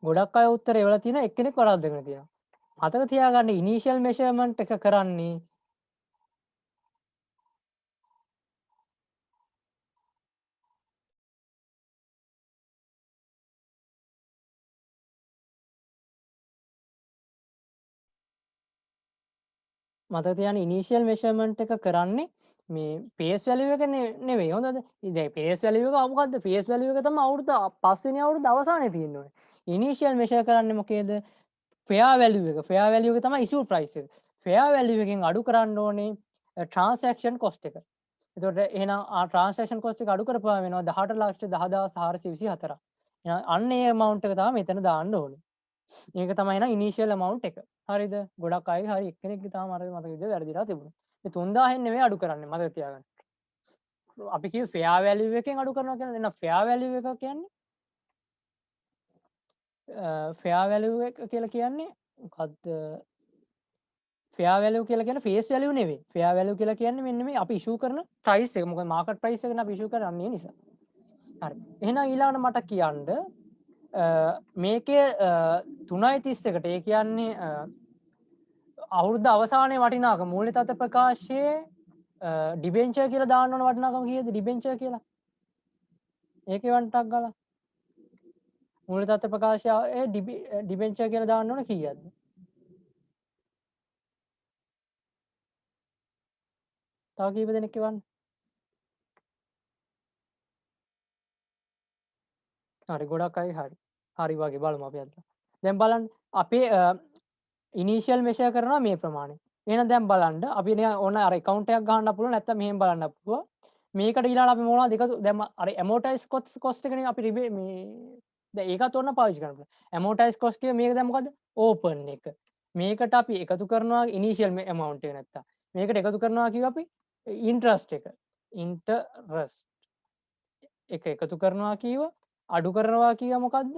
ගොඩක් අය උත්තර එවලා තියෙනවා එක්කෙනෙක් වරද්දගෙන තියෙනවා. මතක තියාගන්න ඉනිෂියල් මෙෂර්මන්ට් එක කරන්නේ මතක තියාගන්න ඉනිෂියල් මෙෂර්මන්ට් එක කරන්නේ මේ පේස් වැලියු එක නෙවෙයි හොඳද? දැන් පේස් වැලියු එක මොකද්ද? පේස් වැලියු එක තමයි අවුරුදු 5 වෙනි අවුරුද්ද අවසානයේ තියෙන්න ඕනේ. ඉනිෂියල් මෙෂර් කරන්නේ මොකේද? ෆෙයා වැලියු එක. ෆෙයා වැලියු එක තමයි ඉෂුව් ප්‍රයිස් එක. ෆෙයා වැලියු එකෙන් අඩු කරන්න ඕනේ ට්‍රාන්සැක්ෂන් කොස්ට් එක. එතකොට එහෙනම් ට්‍රාන්සැක්ෂන් කොස්ට් එක අඩු කරපුවාම වෙනවා 18,10,424. එහෙනම් අන්න ඒ amount එක තමයි මෙතන දාන්න ඕනේ. ඒක තමයි එහෙනම් ඉනිෂියල් amount එක. හරිද? ගොඩක් අයගේ හරි එක්කෙනෙක්ගේ තාම අර මතක විදිහට වැරදිලා තිබුණා. මේ 3000න් නෙමෙයි අඩු කරන්නේ මතක තියාගන්න. අපි කිව්වේ ෆෙයා වැලියු එකෙන් අඩු කරනවා කියලා. එහෙනම් ෆෙයා වැලියු එක කියන්නේ ෆෙයා වැලියු එක කියලා කියන්නේ මොකද්ද? ෆෙයා වැලියු කියලා කියන්නේ ෆේස් වැලියු නෙවෙයි. ෆෙයා වැලියු කියලා කියන්නේ මෙන්න මේ අපි ඉෂුව කරන ප්‍රයිස් එක. මොකද මාකට් ප්‍රයිස් එකනේ අපි ඉෂුව කරන්නේ ඒ නිසා. හරි. එහෙනම් ඊළඟට මට කියන්න මේකේ 3.31ට ඒ කියන්නේ අවුරුද්ද අවසානයේ වටිනාකම මූල්‍ය තත්ත්ව ප්‍රකාශයේ ඩිබෙන්චර් කියලා දාන්න ඕන වටිනාකම කීයද ඩිබෙන්චර් කියලා? ඒකේ වන්ටක් ගාලා මූල්‍ය තත්ත්ව ප්‍රකාශයේ ඩිබෙන්චර් කියලා දාන්න ඕන කීයද? තව කීප දෙනෙක් කියවන්න. හරි ගොඩක් අය හරි. හරි වගේ බලමු අපි අද. දැන් බලන්න අපේ ඉනිෂියල් මෙෂර් කරනවා මේ ප්‍රමාණය. එහෙනම් දැන් බලන්න අපි ඕන අර account එකක් ගහන්න පුළුවන් නැත්නම් මෙහෙම බලන්න පුළුවන්. මේකට ඊළඟ අපි මොනවද එකතු දැන් අර amortize cost එකනේ අපි මේ දැන් ඒකත් ඕන පාවිච්චි කරන්න පුළුවන්. amortize cost කිය මේක දැන් මොකද්ද? open එක. මේකට අපි එකතු කරනවා initial amount එක නැත්තම්. මේකට එකතු කරනවා කිව්ව අපි interest එක. interest එක එකතු කරනවා කිව්ව අඩු කරනවා කිව්ව මොකද්ද?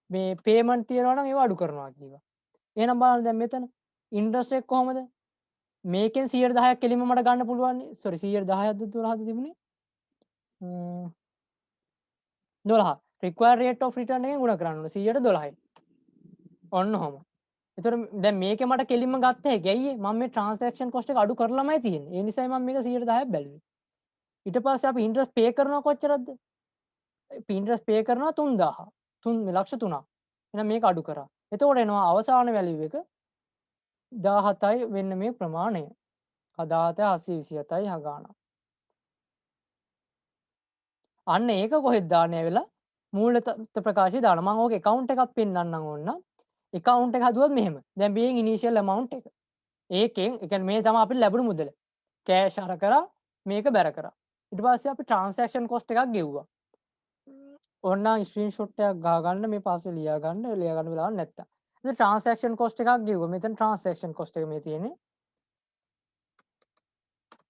මේ payment තියනවා නම් ඒව අඩු කරනවා කිව්වා. එහෙනම් බලන්න දැන් මෙතන ඉන්ට්‍රස්ට් එක කොහමද? මේකෙන් 110ක් කෙලින්ම මට ගන්න පුළුවන්. සෝරි 110ක්ද 12ද තිබුණේ? 12. required rate of return එකෙන් ගුණ කරන්න ඕනේ 112යි. ඔන්න ඔහොම. එතකොට දැන් මේකේ මට කෙලින්ම ගත්ත හැකි. ඇයි මම මේ transaction cost එක අඩු කරලාමයි තියෙන්නේ. ඒ නිසායි මම මේක 110ක් බැලුවේ. ඊට පස්සේ අපි ඉන්ට්‍රස්ට් පේ කරනවා කොච්චරද? ඉන්ට්‍රස්ට් පේ කරනවා 3000. 3 ලක්ෂ 3ක්. එහෙනම් මේක අඩු කරා. එතකොට එනවා අවසාන වැලියු එක 17යි වෙන්න මේ ප්‍රමාණය. 17,827යි ගාණක්. අන්න ඒක කොහෙද දාන්නේ ඇවිල්ලා මූල්‍ය තත්ත්ව ප්‍රකාශය දානවා. මම ඕකේ account එකක් පෙන්නන්නම් ඕන්න. account එක හදුවොත් මෙහෙම. දැන් being initial amount එක. ඒකෙන් ඒ කියන්නේ මේ තමයි අපිට ලැබුණු මුදල. කෑෂ් අර කරා මේක බැර කරා. ඊට පස්සේ අපි transaction cost එකක් ගෙව්වා. ඕන්නම් ස්ක්‍රීන්ෂොට් එකක් ගහගන්න මේ පස්සේ ලියා ගන්න වෙලාවක් නැත්තම්. ඉතින් transaction cost එකක් ගෙව්වා. මෙතන transaction cost එක මේ තියෙන්නේ.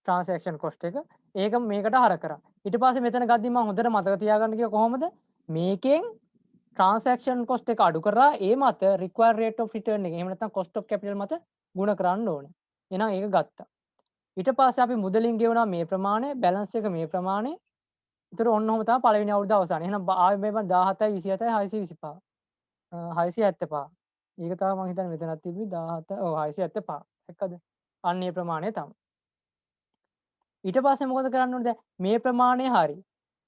transaction cost එක. ඒක මේකට හර කරා. ඊට පස්සේ මෙතන ගද්දි මම හොඳට මතක තියාගන්න කිව්ව කොහොමද? මේකෙන් transaction cost එක අඩු කරා ඒ මත required rate of return එක. එහෙම නැත්නම් cost of capital මත ගුණ කරන්න ඕනේ. එහෙනම් ඒක ගත්තා. ඊට පස්සේ අපි මුදලින් ගෙවනවා මේ ප්‍රමාණය, balance එක මේ ප්‍රමාණය. ඒතර ඔන්න ඔහොම තමයි පළවෙනි අවුරුද්ද අවසානය. එහෙනම් ආයෙ මේ 17යි 27යි 625. 675. ඒක තමයි මම හිතන්නේ මෙතනක් තිබ්බි 17 ඔව් 675. එක්කද? අන්න ඒ ප්‍රමාණය තමයි. ඊට පස්සේ මොකද කරන්න ඕනේ දැන් මේ ප්‍රමාණය හරි.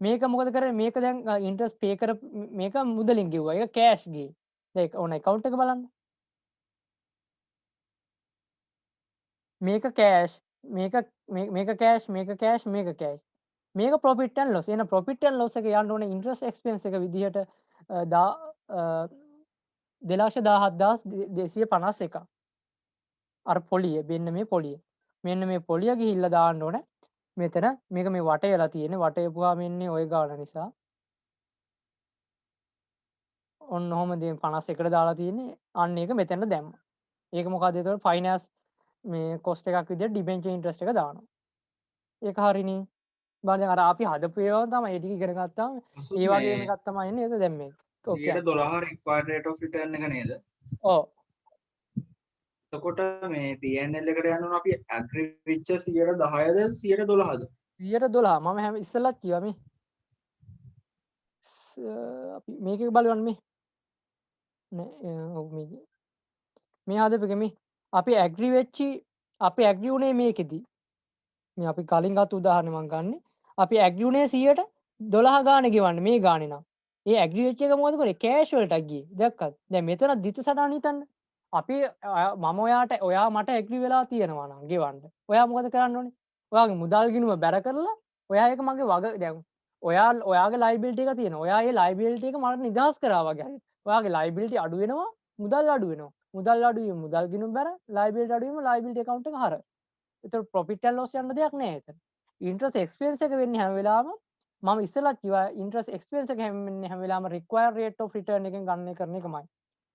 මේක මොකද කරන්නේ මේක දැන් ඉන්ට්‍රස්ට් පේ කර මේක මුදලින් ගෙව්වා. ඒක කෑෂ් ගියේ. දැන් ඒක ඕන account එක බලන්න. මේක කෑෂ් මේක මේක කෑෂ් මේක කෑෂ් මේක කෑෂ්. මේක profit and loss. එහෙනම් profit and loss එක යන්න ඕනේ interest expense එක විදිහට 2,17,251. අර පොලිය මෙන්න මේ පොලිය. මෙන්න මේ පොලිය ගිහිල්ලා දාන්න ඕනේ. මෙතන මේක මේ වටේ වෙලා තියෙන්නේ. වටේ පුහාම එන්නේ ওই ගාන නිසා. ඔන්න ඔහොම දැන් 51ට දාලා තියෙන්නේ. අන්න ඒක මෙතනට දැම්මා. ඒක මොකද ඒතකොට ෆයිනෑන්ස් මේ කොස්ට් එකක් විදිහට ඩිබෙන්චර් ඉන්ට්‍රස්ට් එක දානවා. ඒක හරිනේ. බලන්න අර අපි හදපු ඒවා තමයි ඒ ටික ඉගෙන ගත්තාම ඒ වගේම එකක් තමයි එන්නේ. ඒක දැන් මේ. ඔකේ 12 required rate of return එක නේද? ඔව්. එතකොට මේ P&L එකට යන්න ඕන අපි agree වෙච්ච 110ද 112ද? 112 මම හැම ඉස්සෙල්ලත් කිව්වා මේ අපි මේක බලන්න මේ නෑ ඔව් මේ හදපු මේ අපි ඇග්‍රී වෙච්චි අපි ඇග්‍රී උනේ මේකෙදි මේ අපි කලින් ගත්ත උදාහරණය මම ගන්නෙ අපි ඇග්‍රී උනේ 112 ගාන ගෙවන්නේ මේ ගානේ නම් ඒ ඇග්‍රී වෙච්ච එක මොකද කරේ කෑෂ් වලට ගියේ දැක්කද දැන් මෙතන දිත සටහන හිතන්න අපි මම ඔයා මට ඇග්‍රි වෙලා තියෙනවා නම් ගෙවන්න. ඔයා මොකද කරන්න ඕනේ? ඔයාගේ මුදල් ගිණුම බැර කරලා ඔයා ඒක මගේ දැන් ඔයාගේ ලයබිලිටි එක තියෙනවා. ඔයා ඒ ලයබිලිටි එක මට නිදහස් කරා වගේ හරියට. ඔයාගේ ලයබිලිටි අඩු වෙනවා, මුදල් අඩු වෙනවා. මුදල් අඩු වීම මුදල් ගිණුම බැර, ලයබිලිටි අඩු වීම ලයබිලිටි account එක හර. ඒතර ප්‍රොෆිට් ඇන්ඩ් ලොස් යන්න දෙයක් නෑ එතන. ඉන්ට්‍රස්ට් එක්ස්පෙන්ස් එක වෙන්නේ හැම වෙලාවම මම ඉස්සෙල්ලා කිව්වා ඉන්ට්‍රස්ට් එක්ස්පෙන්ස් එක වෙන්නේ හැම වෙලාවම රික්වයර්ඩ් රේට් ඔෆ් රිටර්න් එකෙන් ගණනය කරන එකමයි.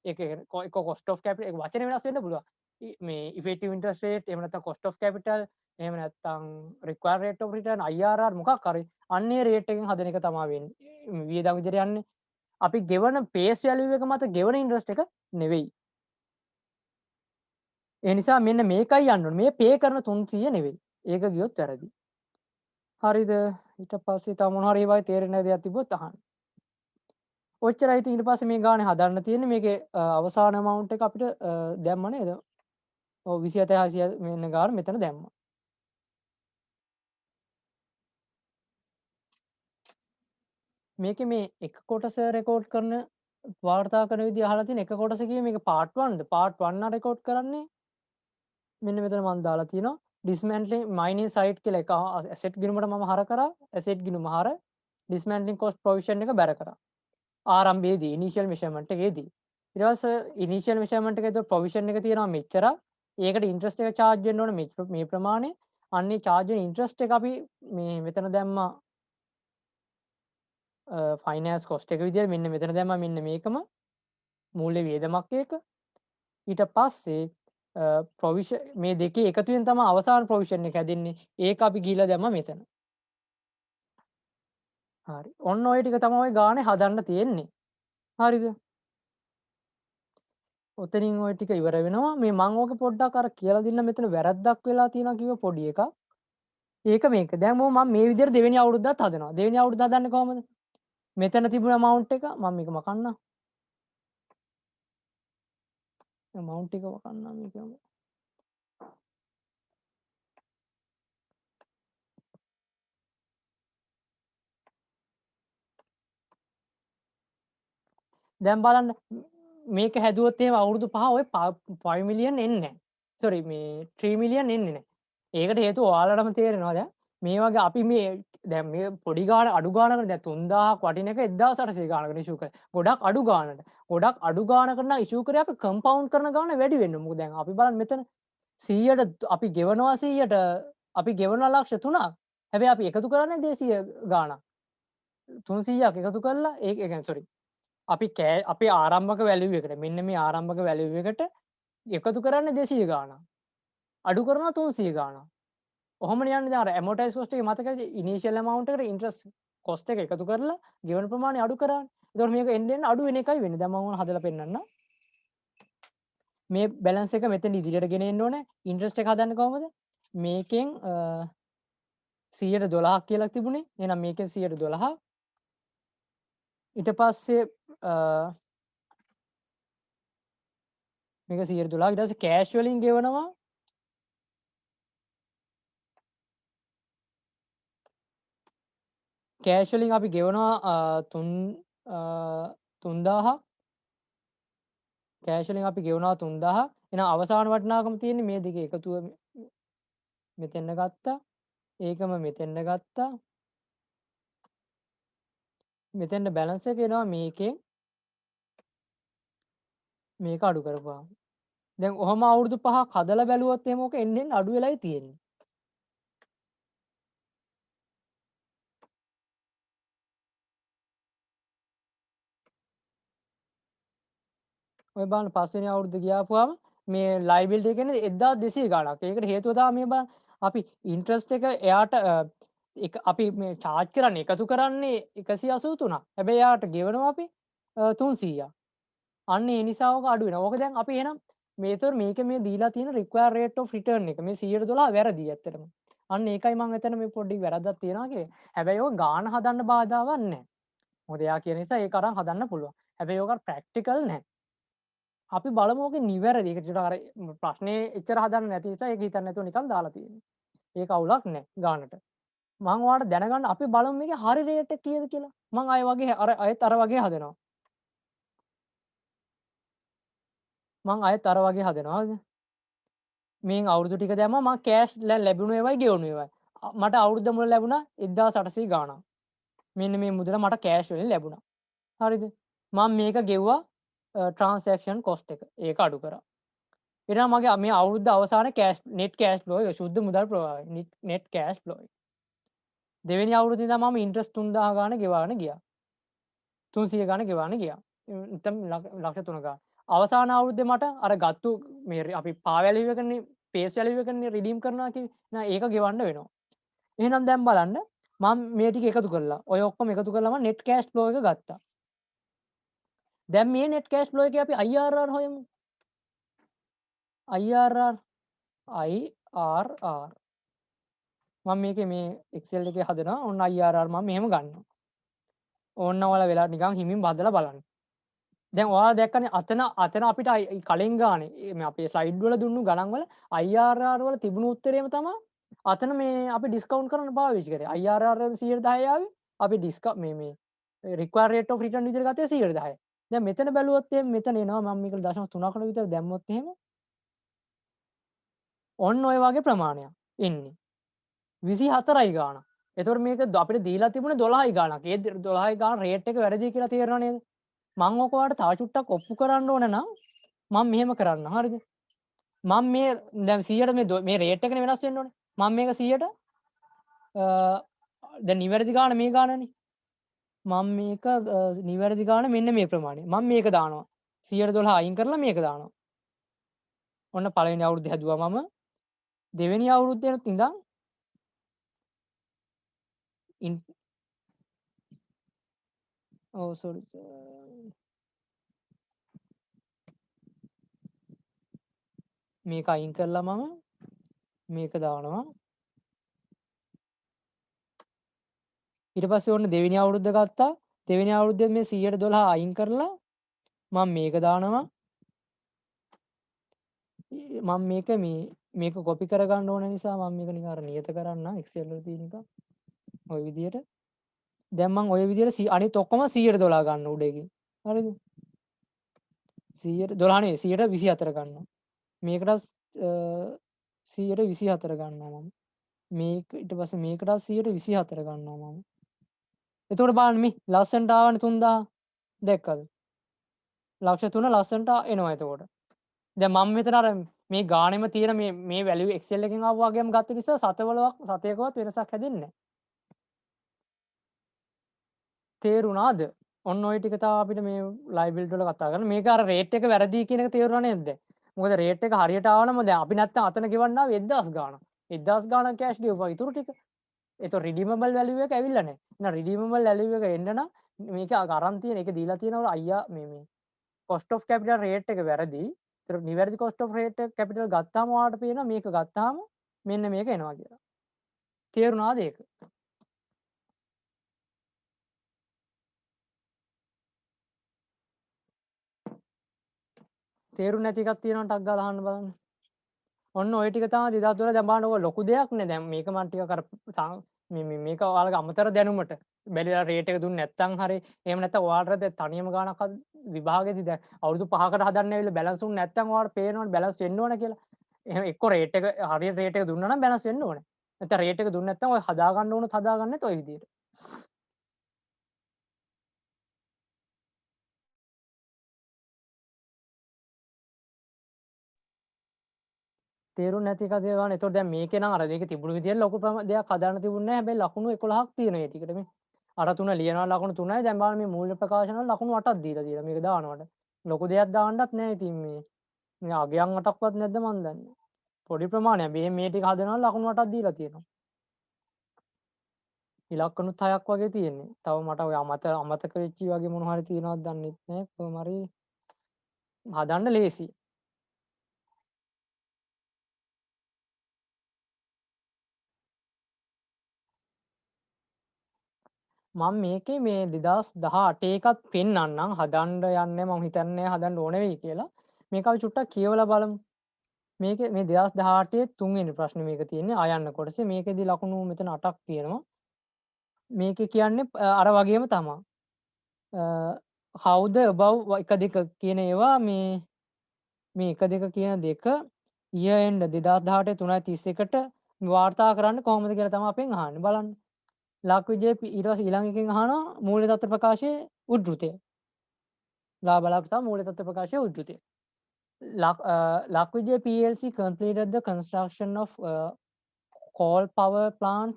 ඒක එක කොස්ට් ඔෆ් කැපිටල් එක වචනේ වෙනස් වෙන්න පුළුවන්. මේ ඉෆෙක්ටිව් ඉන්ට්‍රස්ට් රේට් එහෙම නැත්නම් කොස්ට් ඔෆ් කැපිටල් එහෙම නැත්නම් රික්වයර්ඩ් රේට් ඔෆ් රිටර්න් IRR මොකක් හරි අන්නේ රේට් එකෙන් හදන එක තමයි වෙන්නේ. වියදම් විදිහට යන්නේ. අපි ගෙවන පේස් වැලියු එක මත ගෙවන ඉන්ට්‍රස්ට් එක නෙවෙයි. ඒ නිසා මෙන්න මේකයි යන්න ඕනේ. මේ පේ කරන 300 නෙවෙයි. ඒක ගියොත් වැරදි. හරිද? ඊට පස්සේ තව මොනවා හරි ඒවයි තේරෙන්නේ නැති දෙයක් තිබ්බොත් අහන්න. ඔච්චරයි. ඉතින් ඊට පස්සේ මේ ගානේ හදන්න තියෙන්නේ. මේකේ අවසාන amount එක අපිට දැම්ම නේද? ඔව් 27600 මෙන්න ගාන මෙතන දැම්මා. මේකේ මේ එක කොටස රෙකෝඩ් කරන වාර්තා කරන විදිහ අහලා තියෙන එක කොටසකින් මේක part 1ද part 1 නා රෙකෝඩ් කරන්නේ මෙන්න මෙතන මම දාලා තියෙනවා dismantling mining site කියලා එක asset ගිණුමට මම හර කරා asset ගිණුම හර dismantling cost provision එක බැර කරා ආරම්භයේදී initial measurement එකේදී ඊට පස්සේ initial measurement එකේ provision එක තියෙනවා මෙච්චර ඒකට interest එක charge වෙන්න ඕනේ මේ ප්‍රමාණය අන්නේ charge වෙන interest එක අපි මේ මෙතන දැම්මා ෆයිනෑන්ස් කොස්ට් එක විදිහට මෙන්න මෙතන දැම්මා මෙන්න මේකම මූල්‍ය වියදමක් එක ඊට පස්සේ ප්‍රොවිෂන් මේ දෙකේ එකතුවෙන් තමයි අවසාන ප්‍රොවිෂන් එක හැදෙන්නේ ඒක අපි ගිහලා දැම්මා මෙතන හරි ඔන්න ඔය ටික තමයි ගානේ හදන්න තියෙන්නේ හරිද ඔතනින් ඔය ටික ඉවර වෙනවා මේ මම ඕක පොඩ්ඩක් අර කියලා දෙන්න මෙතන වැරද්දක් වෙලා තියෙනවා කිව්ව පොඩි එකක් ඒක මේක දැන් මම මේ විදිහට දෙවෙනි අවුරුද්දත් හදනවා දෙවෙනි අවුරුද්ද හදන්නේ කොහමද මෙතන තිබුණ amount එක මම මේක මකන්නම් amount එක මකන්නම් මේකම දැන් බලන්න මේක හැදුවොත් එහෙම අවුරුදු 5 ඔය 5 මිලියන් එන්නේ නැහැ. සෝරි මේ 3 මිලියන් එන්නේ නැහැ. ඒකට හේතුව ඔයාලටම තේරෙනවා දැන් මේ වගේ අපි මේ දැන් මේ පොඩි ගාණ අඩු ගාණකට දැන් 3000ක් වටින එක 1800 ගාණකට ඉෂුව කරා. ගොඩක් අඩු ගාණට. ගොඩක් අඩු ගාණකට නම් ඉෂුව කරේ අපි කම්පවුන්ඩ් කරන ගාණ වැඩි වෙන්න. මොකද දැන් අපි බලන්න මෙතන 100ට අපි ගෙවනවා 100ට අපි ගෙවනවා ලක්ෂ 3ක්. හැබැයි අපි එකතු කරන්නේ 200 ගාණක්. 300ක් එකතු කරලා ඒ කියන්නේ සෝරි අපි ආරම්භක වැලියු එකට මෙන්න මේ ආරම්භක වැලියු එකට එකතු කරන්නේ 200 ගාණක්. අඩු කරනවා 300 ගාණක්. ඔහොමනේ යන්නේ දැන් අර ඇමෝටයිස් කොස්ට් එක මතකද ඉනිෂියල් amount එකට ඉන්ට්‍රස්ට් කොස්ට් එක එකතු කරලා ගෙවන ප්‍රමාණය අඩු කරානේ. ඒතකොට මේක එන්න එන්න අඩු වෙන එකයි වෙන්නේ. දැන් මම ඕන හදලා පෙන්නන්නම්. මේ බැලන්ස් එක මෙතන ඉදිරියට ගෙන එන්න ඕනේ. ඉන්ට්‍රස්ට් එක හදන්නේ කොහොමද? මේකෙන් 112ක් කියලා තිබුණේ. එහෙනම් මේකෙන් 112 ඊට පස්සේ මේක 112 ඊට පස්සේ කෑෂ් වලින් ගෙවනවා කෑෂ් වලින් අපි ගෙවනවා 3000 කෑෂ් වලින් අපි ගෙවනවා 3000 එහෙනම් අවසාන වටිනාකම තියෙන්නේ මේ දෙකේ එකතුව මෙතෙන්න ගත්තා ඒකම මෙතෙන්න ගත්තා මෙතෙන්ට බැලන්ස් එක එනවා මේකෙන් මේක අඩු කරපුවාම දැන් ඔහම අවුරුදු 5ක් හදලා බැලුවොත් එහෙම ඕක එන්න අඩු වෙලයි තියෙන්නේ ඔය බලන්න පස්වෙනි අවුරුද්ද ගියාපුවාම මේ ලයබිලිටි එක කියන්නේ 1200 ගාණක්. ඒකට හේතුව තමයි මේ බලන්න අපි ඉන්ට්‍රස්ට් එක එයාට අපි මේ charge කරන්නේ එකතු කරන්නේ 183ක්. හැබැයි එයාට ගෙවනවා අපි 300ක්. අන්න ඒ නිසා ඔක අඩු වෙනවා. ඕක දැන් අපි එහෙනම් මේක මේ දීලා තියෙන required rate of return එක මේ 112 වැරදි ඇත්තටම. අන්න ඒකයි මම එතන මේ පොඩි වැරද්දක් තියෙනවා කියේ. හැබැයි ඕක ගාණ හදන්න බාධාවක් නැහැ. මොකද එයා කියන නිසා ඒක අරන් හදන්න පුළුවන්. හැබැයි ඕක ප්‍රැක්ටිකල් නැහැ. අපි බලමු ඕකේ නිවැරදි. ඒක ටිකක් අර ප්‍රශ්නේ එච්චර හදන්න නැති නිසා ඒක හිතන්න නැතුව නිකන් දාලා තියෙන්නේ. ඒක අවුලක් නැහැ ගානට. මම ඔයාලට දැනගන්න අපි බලමු මේකේ හරි රේට් එක කීයද කියලා. මම අය වගේ අයත් අර වගේ හදනවා. මං ආයෙත් අර වගේ හදනවා. හරිද? මේන් අවුරුදු ටික දැම්මා මං කෑෂ් ලැබුණු ඒවායි ගෙවුණු ඒවායි. මට අවුරුද්ද මුල ලැබුණා 1800 ගාණක්. මෙන්න මේ මුදල මට කෑෂ් වලින් ලැබුණා. හරිද? මම මේක ගෙව්වා ට්‍රාන්සැක්ෂන් කොස්ට් එක. ඒක අඩු කරා. ඊට මගේ මේ අවුරුද්ද අවසානයේ කෑෂ් නෙට් කෑෂ් ෆ්ලෝ එක සුද්ධ මුදල් ප්‍රවාහය නෙට් කෑෂ් ෆ්ලෝ එක. දෙවෙනි අවුරුද්දේ ඉඳන් මම ඉන්ට්‍රස්ට් 3000 ගාණ ගෙවාගෙන ගියා. 300 ගාණ ගෙවාගෙන ගියා. නැත්නම් ලක්ෂ 3 ගාණ. අවසාන අවුරුද්දේ මට අර ගත්තු මේ අපි පා වැලියු එකනේ පේස් වැලියු එකනේ රිඩීම් කරනවා කිව්වේ. නෑ ඒක ගෙවන්න වෙනවා. එහෙනම් දැන් බලන්න මම මේ ටික එකතු කරලා ඔය ඔක්කොම එකතු කරලා මම නෙට් කෑෂ් ෆ්ලෝ එක ගත්තා. දැන් මේ නෙට් කෑෂ් ෆ්ලෝ එකේ අපි IRR හොයමු. IRR මම මේකේ මේ Excel එකේ හදනවා. ඔන්න IRR මම මෙහෙම ගන්නවා. ඕන්න ඔයාලා වෙලා නිකන් හිමින් බදලා බලන්න. දැන් ඔයාලා දැක්කනේ අතන අපිට කලින් ගානේ මේ අපේ ස්ලයිඩ් වල දුන්නු ගණන් වල IRR වල තිබුණු උත්තරේම තමයි අතන මේ අපි ඩිස්කවුන්ට් කරන්න පාවිච්චි කරේ. IRR 110 ආවේ අපි මේ required rate of return විදිහට ගත්තේ 110. දැන් මෙතන බැලුවොත් එහෙම මෙතන එනවා මම මේක 0.3කට විතර දැම්මොත් එහෙම ඔන්න ඔය වගේ ප්‍රමාණයක් එන්නේ. 24යි ගාණක්. එතකොට මේක අපිට දීලා තිබුණේ 12යි ගාණක්. ඒ 12යි ගාණ රේට් එක වැරදි කියලා තේරෙනව නේද? මම ඔක ඔයාලට තව චුට්ටක් ඔප්පු කරන්න ඕන නම් මම මෙහෙම කරන්න. හරිද? මම මේ දැන් 100ට මේ රේට් එකනේ වෙනස් වෙන්න ඕනේ. මම මේක 100ට දැන් නිවැරදි ගාණ මේ ගාණනේ. මම මේක නිවැරදි ගාණ මෙන්න මේ ප්‍රමාණය. මම මේක දානවා. 112 අයින් කරලා මේක දානවා. ඔන්න පළවෙනි අවුරුද්ද හැදුවා මම. දෙවෙනි අවුරුද්දේත් ඉඳන් සෝරි මේක අයින් කරලා මම මේක දානවා. ඊට පස්සේ ඔන්න දෙවෙනි අවුරුද්ද ගත්තා. දෙවෙනි අවුරුද්දේ මේ 112 අයින් කරලා මම මේක දානවා. මම මේක කොපි කරගන්න ඕන නිසා මම මේක නිකන් අර නියත කරන්න Excel වල තියෙන එක. ওই විදියට. දැන් මම ওই විදියට අනිත් ඔක්කොම 112 ගන්න උඩ එකකින්. හරිද? 112 නෙවෙයි 124 ගන්නවා. මේකටත් 124 ගන්නවා මම. මේක ඊට පස්සේ මේකටත් 124 ගන්නවා මම. එතකොට බලන්න මේ ලස්සනට ආවනේ 3000. දැක්කද? ලක්ෂ 3 ලස්සනට එනවා එතකොට. දැන් මම මෙතන අර මේ ගානෙම තියෙන මේ වැලියු Excel එකෙන් ආව වගේම ගත්ත නිසා සතයකවත් වෙනසක් හැදෙන්නේ නැහැ. තේරුණාද? ඔන්න ඔය ටික තමයි අපිට මේ ලයබිලිටි වල කතා කරන්නේ. මේක අර රේට් එක වැරදි කියන එක තේරුණා නේද දැන්? මොකද රේට් එක හරියට ආවනම් දැන් අපි නැත්තම් අතන ගෙවන්න ආවේ 1000 ගාණක්. 1000 ගාණක් කෑෂ් ගෙවුවා ඉතුරු ටික. ඒතොර රිඩීමබල් වැලියු එක ඇවිල්ලා නැහැ. එහෙනම් රිඩීමබල් වැලියු එක එන්න නම් මේක අරන් තියෙන ඒක දීලා තියෙනවා මේ cost of capital rate එක වැරදි. ඒතර නිවැරදි cost of rate capital ගත්තාම ඔයාලට පේනවා මේක ගත්තාම මෙන්න මේක එනවා කියලා. තේරුණාද ඒක? තේරුම් නැති එකක් තියෙනවා ටක් ගාලා අහන්න බලන්න. ඔන්න ඔය ටික තමයි 2012 දැන් බලන්න ඔය ලොකු දෙයක් නේ. දැන් මේක මම ටිකක් අර මේක ඔයාලගේ අමතර දැනුමට බැලිලා රේට් එක දුන්නේ නැත්නම් හරි එහෙම නැත්නම් ඔයාලට තනියම ගානක් විභාගෙදි දැන් අවුරුදු 5කට හදන්න ඇවිල්ලා බැලන්ස් උන්නේ නැත්නම් ඔයාලට පේනවනේ බැලන්ස් වෙන්න ඕන කියලා. එහෙනම් එක්ක රේට් එක හරියට රේට් එක දුන්නා නම් බැලන්ස් වෙන්න ඕනේ. නැත්නම් රේට් එක දුන්නේ නැත්නම් ඔය හදා ගන්න ඕනත් හදාගන්නෙත් ඔය විදියට. තේරුම් නැති එක දේවල්. ඒතකොට දැන් මේකේ නම් අර මේක තිබුණු විදියට ලොකු දෙයක් හදාන්න තිබුණේ නැහැ. හැබැයි ලකුණු 11ක් තියෙනවා මේ ටිකට මේ. අර 3 ලියනවා ලකුණු 3යි. දැන් බලන්න මේ මූල්‍ය ප්‍රකාශන වල ලකුණු 8ක් දීලා තියෙනවා. මේක දානවට. ලොකු දෙයක් දාන්නත් නැහැ ඉතින් මේ අගයන් 8ක්වත් නැද්ද මන් දන්නේ. පොඩි ප්‍රමාණයක්. මේ ටික හදනවා ලකුණු 8ක් දීලා තියෙනවා. ඉලක්කනුත් 6ක් වගේ තියෙන්නේ. තව මට ඔය අමතක වෙච්චි වගේ මොන හරි තියෙනවද දන්නෙත් නැහැ. කොහොම හරි හදන්න ලේසි. මම මේකේ මේ 2018 එකත් පෙන්වන්නම් හදන්න යන්නේ මම හිතන්නේ හදන්න ඕන වෙයි කියලා. මේක අපි චුට්ටක් කියවලා බලමු. මේකේ මේ 2018 තුන්වෙනි ප්‍රශ්නේ මේක තියෙන්නේ ආයන්න කොටසේ. මේකෙදි ලකුණු මෙතන 8ක් තියෙනවා. මේකේ කියන්නේ අර වගේම තමයි. how the above එක දෙක කියන ඒවා මේ මේ 1 2 කියන දෙක year end 2018 3:31ට වාර්තා කරන්න කොහොමද කියලා තමයි අපෙන් අහන්නේ. බලන්න. ලක්විජය ඊට පස්සේ ඊළඟ එකෙන් අහනවා මූල්‍ය තත්ත්ව ප්‍රකාශයේ උද්ෘතය. ලාභ සහ මූල්‍ය තත්ත්ව ප්‍රකාශයේ උද්ෘතය. Lakvijay PLC completed the construction of coal power plant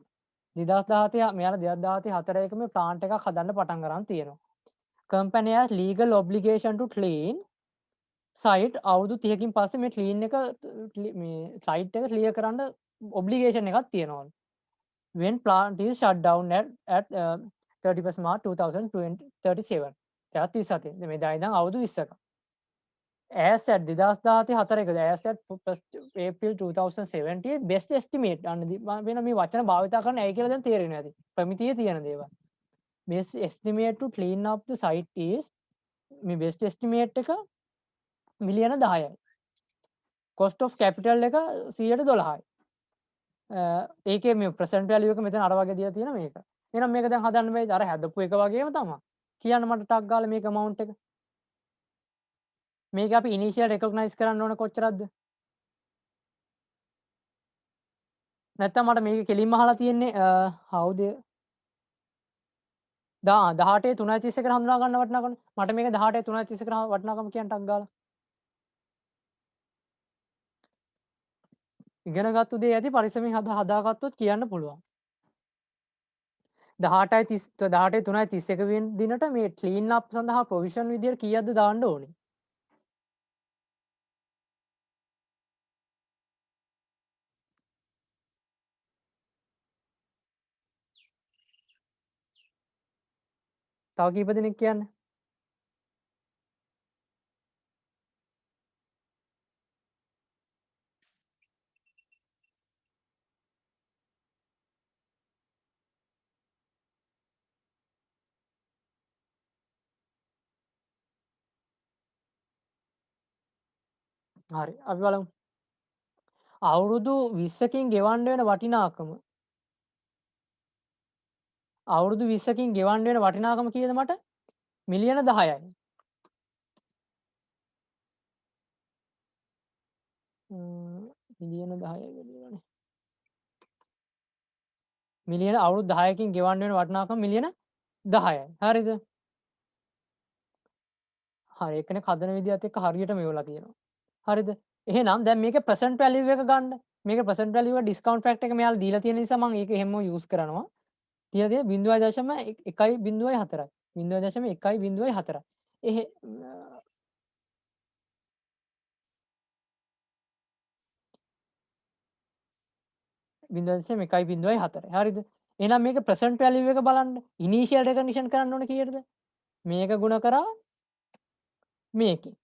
2017 මෙයාලා 2014 එක මේ plant එකක් හදන්න පටන් ගන්න තියෙනවා. Company has legal obligation to clean site අවුරුදු 30කින් පස්සේ මේ clean එක මේ site එක clear කරන්න obligation එකක් තියෙනවා. When plant is shut down at 31st March 2037. 37. මේ දැන් අවුරුදු 20ක. As at 2014 as at April 2017 best estimate අන්න වෙන මේ වචන භාවිතා කරන්න ඇයි කියලා දැන් තේරෙන්නේ නැති. ප්‍රමිතියේ තියෙන දේවල්. Best estimate to clean up the site is මේ best estimate එක මිලියන 10යි. cost of capital එක 112යි. ඒකේ මේ present value එක මෙතන අර වගේ දීලා තියෙන මේක. එහෙනම් මේක දැන් හදන්න බෑද? අර හැදපු එක වගේම තමයි. කියන්න මට ටක් ගාලා මේක amount එක. මේක අපි initial recognize කරන්න ඕන කොච්චරක්ද? නැත්තම් මට මේක කෙලින්ම අහලා තියෙන්නේ howද 18 3:31කට හඳුනා ගන්න වටිනාකම. මට මේක 18 3:31කට වටිනාකම කියන්න ටක් ගාලා. ඉගෙනගත්තු දේ ඇති පරිස්සමෙන් හදාගත්තොත් කියන්න පුළුවන්. 18 3:31 වෙනි දිනට මේ ක්ලීන් අප් සඳහා ප්‍රොවිෂන් විදියට කීයක්ද දාන්න ඕනේ? තව කීප දෙනෙක් කියන්න. හරි. අපි බලමු. අවුරුදු 20කින් ගෙවන්න වෙන වටිනාකම. අවුරුදු 20කින් ගෙවන්න වෙන වටිනාකම කීයද මට? මිලියන 10යි. මිලියන 10යි වෙන්නේ. මිලියන අවුරුදු 10කින් ගෙවන්න වෙන වටිනාකම මිලියන 10යි. හරිද? හරි. ඒ කියන්නේ කදන විදිහත් එක්ක හරියට මෙවලා තියෙනවා. හරිද? එහෙනම් දැන් මේකේ present value එක ගන්න. මේකේ present value එක discount factor එක මෙයාලා දීලා තියෙන නිසා මම ඒක එහෙම use කරනවා. තියලා තියෙන 0.1.04යි. 0.1.04යි. එහෙ 0.1.04යි. හරිද? එහෙනම් මේකේ present value එක බලන්න. initial recognition කරන්න ඕනේ කීයටද? මේක ගුණ කරා මේකේ.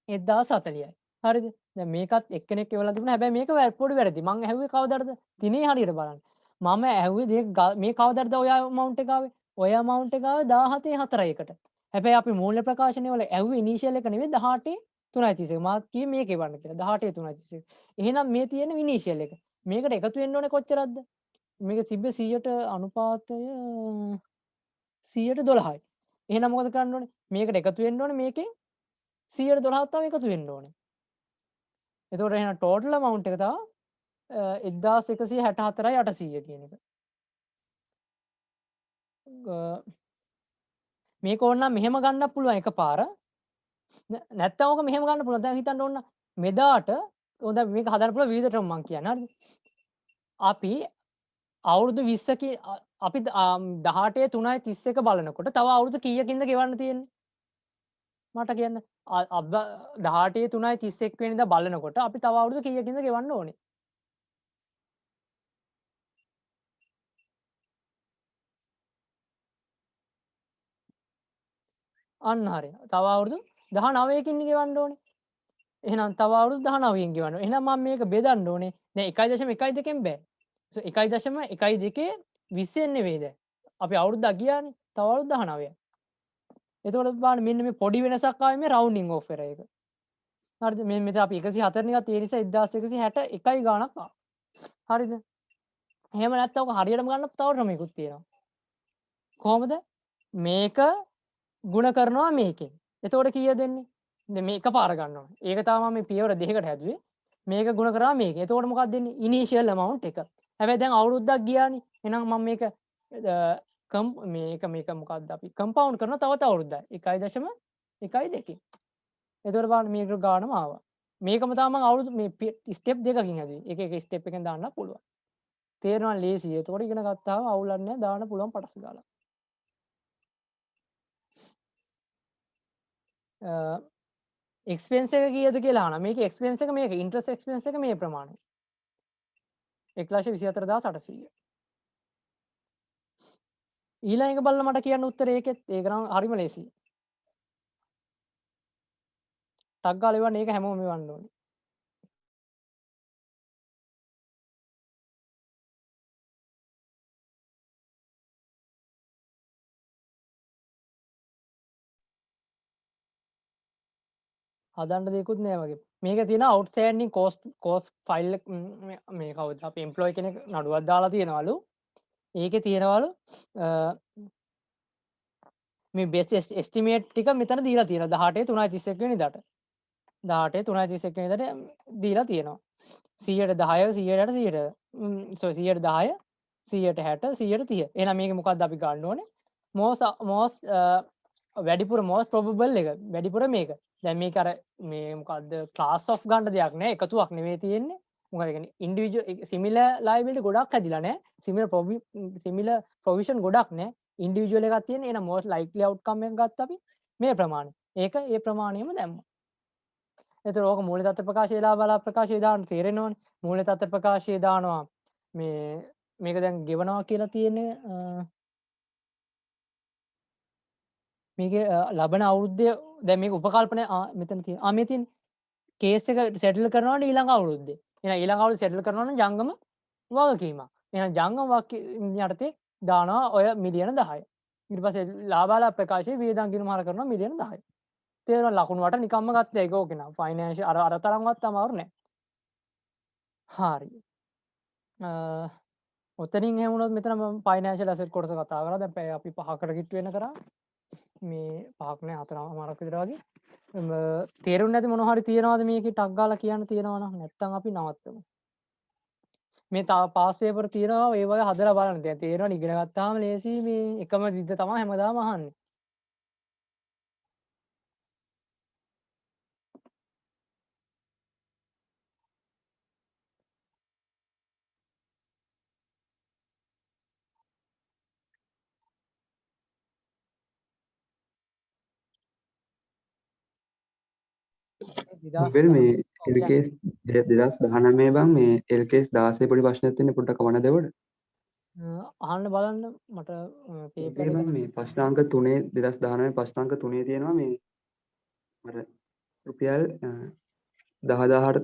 1040යි. හරිද? දැන් මේකත් එක්කෙනෙක් එවලා තිබුණා. හැබැයි මේක පොඩි වැරදි. මං ඇහුවේ කවදාද? තිනේ හරියට බලන්න. මම ඇහුවේ මේ කවදාද ඔය amount එක ආවේ? ඔය amount එක ආවේ 17.4කට. හැබැයි අපි මූල්‍ය ප්‍රකාශනය වල ඇහුවේ initial එක නෙවෙයි 18 3.31. මාත් කිව්වේ මේක එවන්න කියලා. 18 3.31. එහෙනම් මේ තියෙන initial එක. මේකට එකතු වෙන්න ඕනේ කොච්චරක්ද? මේක තිබ්බේ 100ට අනුපාතය 112යි. එහෙනම් මොකද කරන්න ඕනේ? මේකට එකතු වෙන්න ඕනේ මේකෙන් 112ක් තව එකතු වෙන්න ඕනේ. එතකොට එහෙනම් total amount එක තව 1164.800 කියන එක. මේක ඕනනම් මෙහෙම ගන්නත් පුළුවන් එකපාර. නැත්තම් ඕක මෙහෙම ගන්න පුළුවන්. දැන් හිතන්න ඕන මෙදාට දැන් මේක හදන්න පුළුවන් විවිධ ක්‍රම මං කියන්නේ. හරිද? අපි අවුරුදු 20කින් අපි 18 3.31 බලනකොට තව අවුරුදු කීයකින්ද ගෙවන්න තියෙන්නේ? මට කියන්න. 18 3.31 වෙනිදා බලනකොට අපි තව අවුරුදු කීයකින්ද ගෙවන්න ඕනේ? අන්න හරි. තව අවුරුදු 19කින් ගෙවන්න ඕනේ. එහෙනම් තව අවුරුදු 19කින් ගෙවන්න ඕනේ. එහෙනම් මම මේක බෙදන්න ඕනේ. දැන් 1.12කින් බෑ. 1.12 20න් නෙවෙයි දැන්. අපි අවුරුද්දක් ගියානේ. තව අවුරුදු 19යි. එතකොට බලන්න මෙන්න මේ පොඩි වෙනසක් ආවේ මේ රවුන්ඩින් ඔෆ් එරර් එක. හරිද? මේ මෙතන අපි 104 නේ ගත්තේ. ඒ නිසා 1161 ගාණක් ආවා. හරිද? එහෙම නැත්නම් ඔක හරියටම ගන්න තව ක්‍රමයකුත් තියෙනවා. කොහොමද? මේක ಗುಣ කරනවා මේකෙන්. එතකොට කීයද දෙන්නේ? දැන් මේක පාර ගන්න ඕනේ. ඒක තමයි මම මේ පියවර දෙකකට හැදුවේ. මේක ගුණ කරා මේක. එතකොට මොකක්ද දෙන්නේ? ඉනිෂියල් amount එක. හැබැයි දැන් අවුරුද්දක් ගියානේ. එහෙනම් මම මේක මේක මොකක්ද අපි කම්පවුන්ඩ් කරනවා තවත් අවුරුද්දක්. 1.12. එතකොට බලන්න මේක ගානම ආවා. මේකම තමයි මම අවුරුදු මේ ස්ටෙප් දෙකකින් හැදුවේ. එක එක ස්ටෙප් එකෙන් දාන්න පුළුවන්. තේරෙනවා ලේසියි. එතකොට ඉගෙන ගත්තාම අවුලක් නැහැ දාන්න පුළුවන් පටස් ගාලා. එක්ස්පෙන්ස් එක කීයද කියලා අහනවා. මේකේ එක්ස්පෙන්ස් එක මේක ඉන්ට්‍රස්ට් එක්ස්පෙන්ස් එක මේ ප්‍රමාණය. 1,24,800. ඊළඟ එක බලලා මට කියන්න උත්තරේ ඒකෙත් ඒක නම් හරිම ලේසියි. ටක් ගාලා එවන්න ඒක හැමෝම එවන්න ඕනේ. හදන්න දෙයක්වත් නෑ වගේ. මේක තියෙන අවුට්ස්ටෑන්ඩින් කෝස්ට් ෆයිල් එක මේ කවුද අපි එම්ප්ලොයි කෙනෙක් නඩුවක් දාලා තියෙනවලු. ඒකේ තියෙනවලු මේ බෙස්ට් එස්ටිමේට් ටික මෙතන දීලා තියෙනවා 18/3/31 වෙනිදාට. 18/3/31 වෙනිදාට දීලා තියෙනවා. 100ට 10 100ට 100ට 100ට 10 100ට 60 100ට 30. එහෙනම් මේක මොකක්ද අපි ගන්න ඕනේ? most වැඩිපුර most probable එක. වැඩිපුර මේක. දැන් මේක අර මේ මොකක්ද class of ගන්න දෙයක් නෑ. එකතුවක් නෙමෙයි තියෙන්නේ. මොකද ඒ කියන්නේ individual similar liability ගොඩක් හැදිලා නෑ. similar provision ගොඩක් නෑ. ඉන්ඩිවිජුවල් එකක් තියෙන. එහෙනම් most likely outcome එක ගත්ත අපි මේ ප්‍රමාණය. ඒක ඒ ප්‍රමාණයම දැම්මා. එතකොට ඕක මූල්‍ය තත්ත්ව ප්‍රකාශය ලාභ ප්‍රකාශය දාන්න තේරෙනවනේ. මූල්‍ය තත්ත්ව ප්‍රකාශය දානවා මේ මේක දැන් ගෙවනවා කියලා තියෙන්නේ මේකේ ලබන අවුරුද්දේ දැන් මේක උපකල්පන මෙතන තියෙන මේ තියෙන කේස් එක සෙටල් කරනවනේ ඊළඟ අවුරුද්දේ. එහෙනම් ඊළඟ අවුරුද්දේ සෙටල් කරනවා නම් ජංගම වගකීමක්. එහෙනම් ජංගම යටතේ දානවා ඔය මිලියන 10. ඊට පස්සේ ලාභාලා ප්‍රකාශයේ වියදම් ගිණුමහර කරනවා මිලියන 10. තේරෙනවා ලකුණු වට නිකම්ම ගත්තා ඒක ඕකේ නෑ. ෆයිනෑන්ෂල් අර තරම්වත් අමාරු නෑ. හරි. ඔතනින් එහෙම වුණොත් මෙතන මම ෆයිනෑන්ෂල් ඇසෙට් කොටස කතා කරා. දැන් පැය අපි 5කට කිට්ටු වෙන කරා. මේ 5ක් නෑ 4මාරක් විතර වගේ. තේරුම් නැති මොනවා හරි තියනවාද මේකේ ටක් ගාලා කියන්න තියනවා නම් නැත්තම් අපි නවත්තමු. මේ තව පාස් පේපර් තියනවා ඒ වගේ හදලා බලන්න. දැන් තේරෙනවා ඉගෙන ගත්තාම ලේසි මේ එකම විදිහ තමයි හැමදාම අහන්නේ. මොකද මේ LKS 2019 බං මේ LKS 16 පොඩි ප්‍රශ්නයක් තියෙන පොඩ්ඩක් කවන්න දෙවද? අහන්න බලන්න මට පේපර් එක මේ ප්‍රශ්නාංක 3 2019 ප්‍රශ්නාංක 3 තියෙනවා මේ අර රුපියල් 10000ට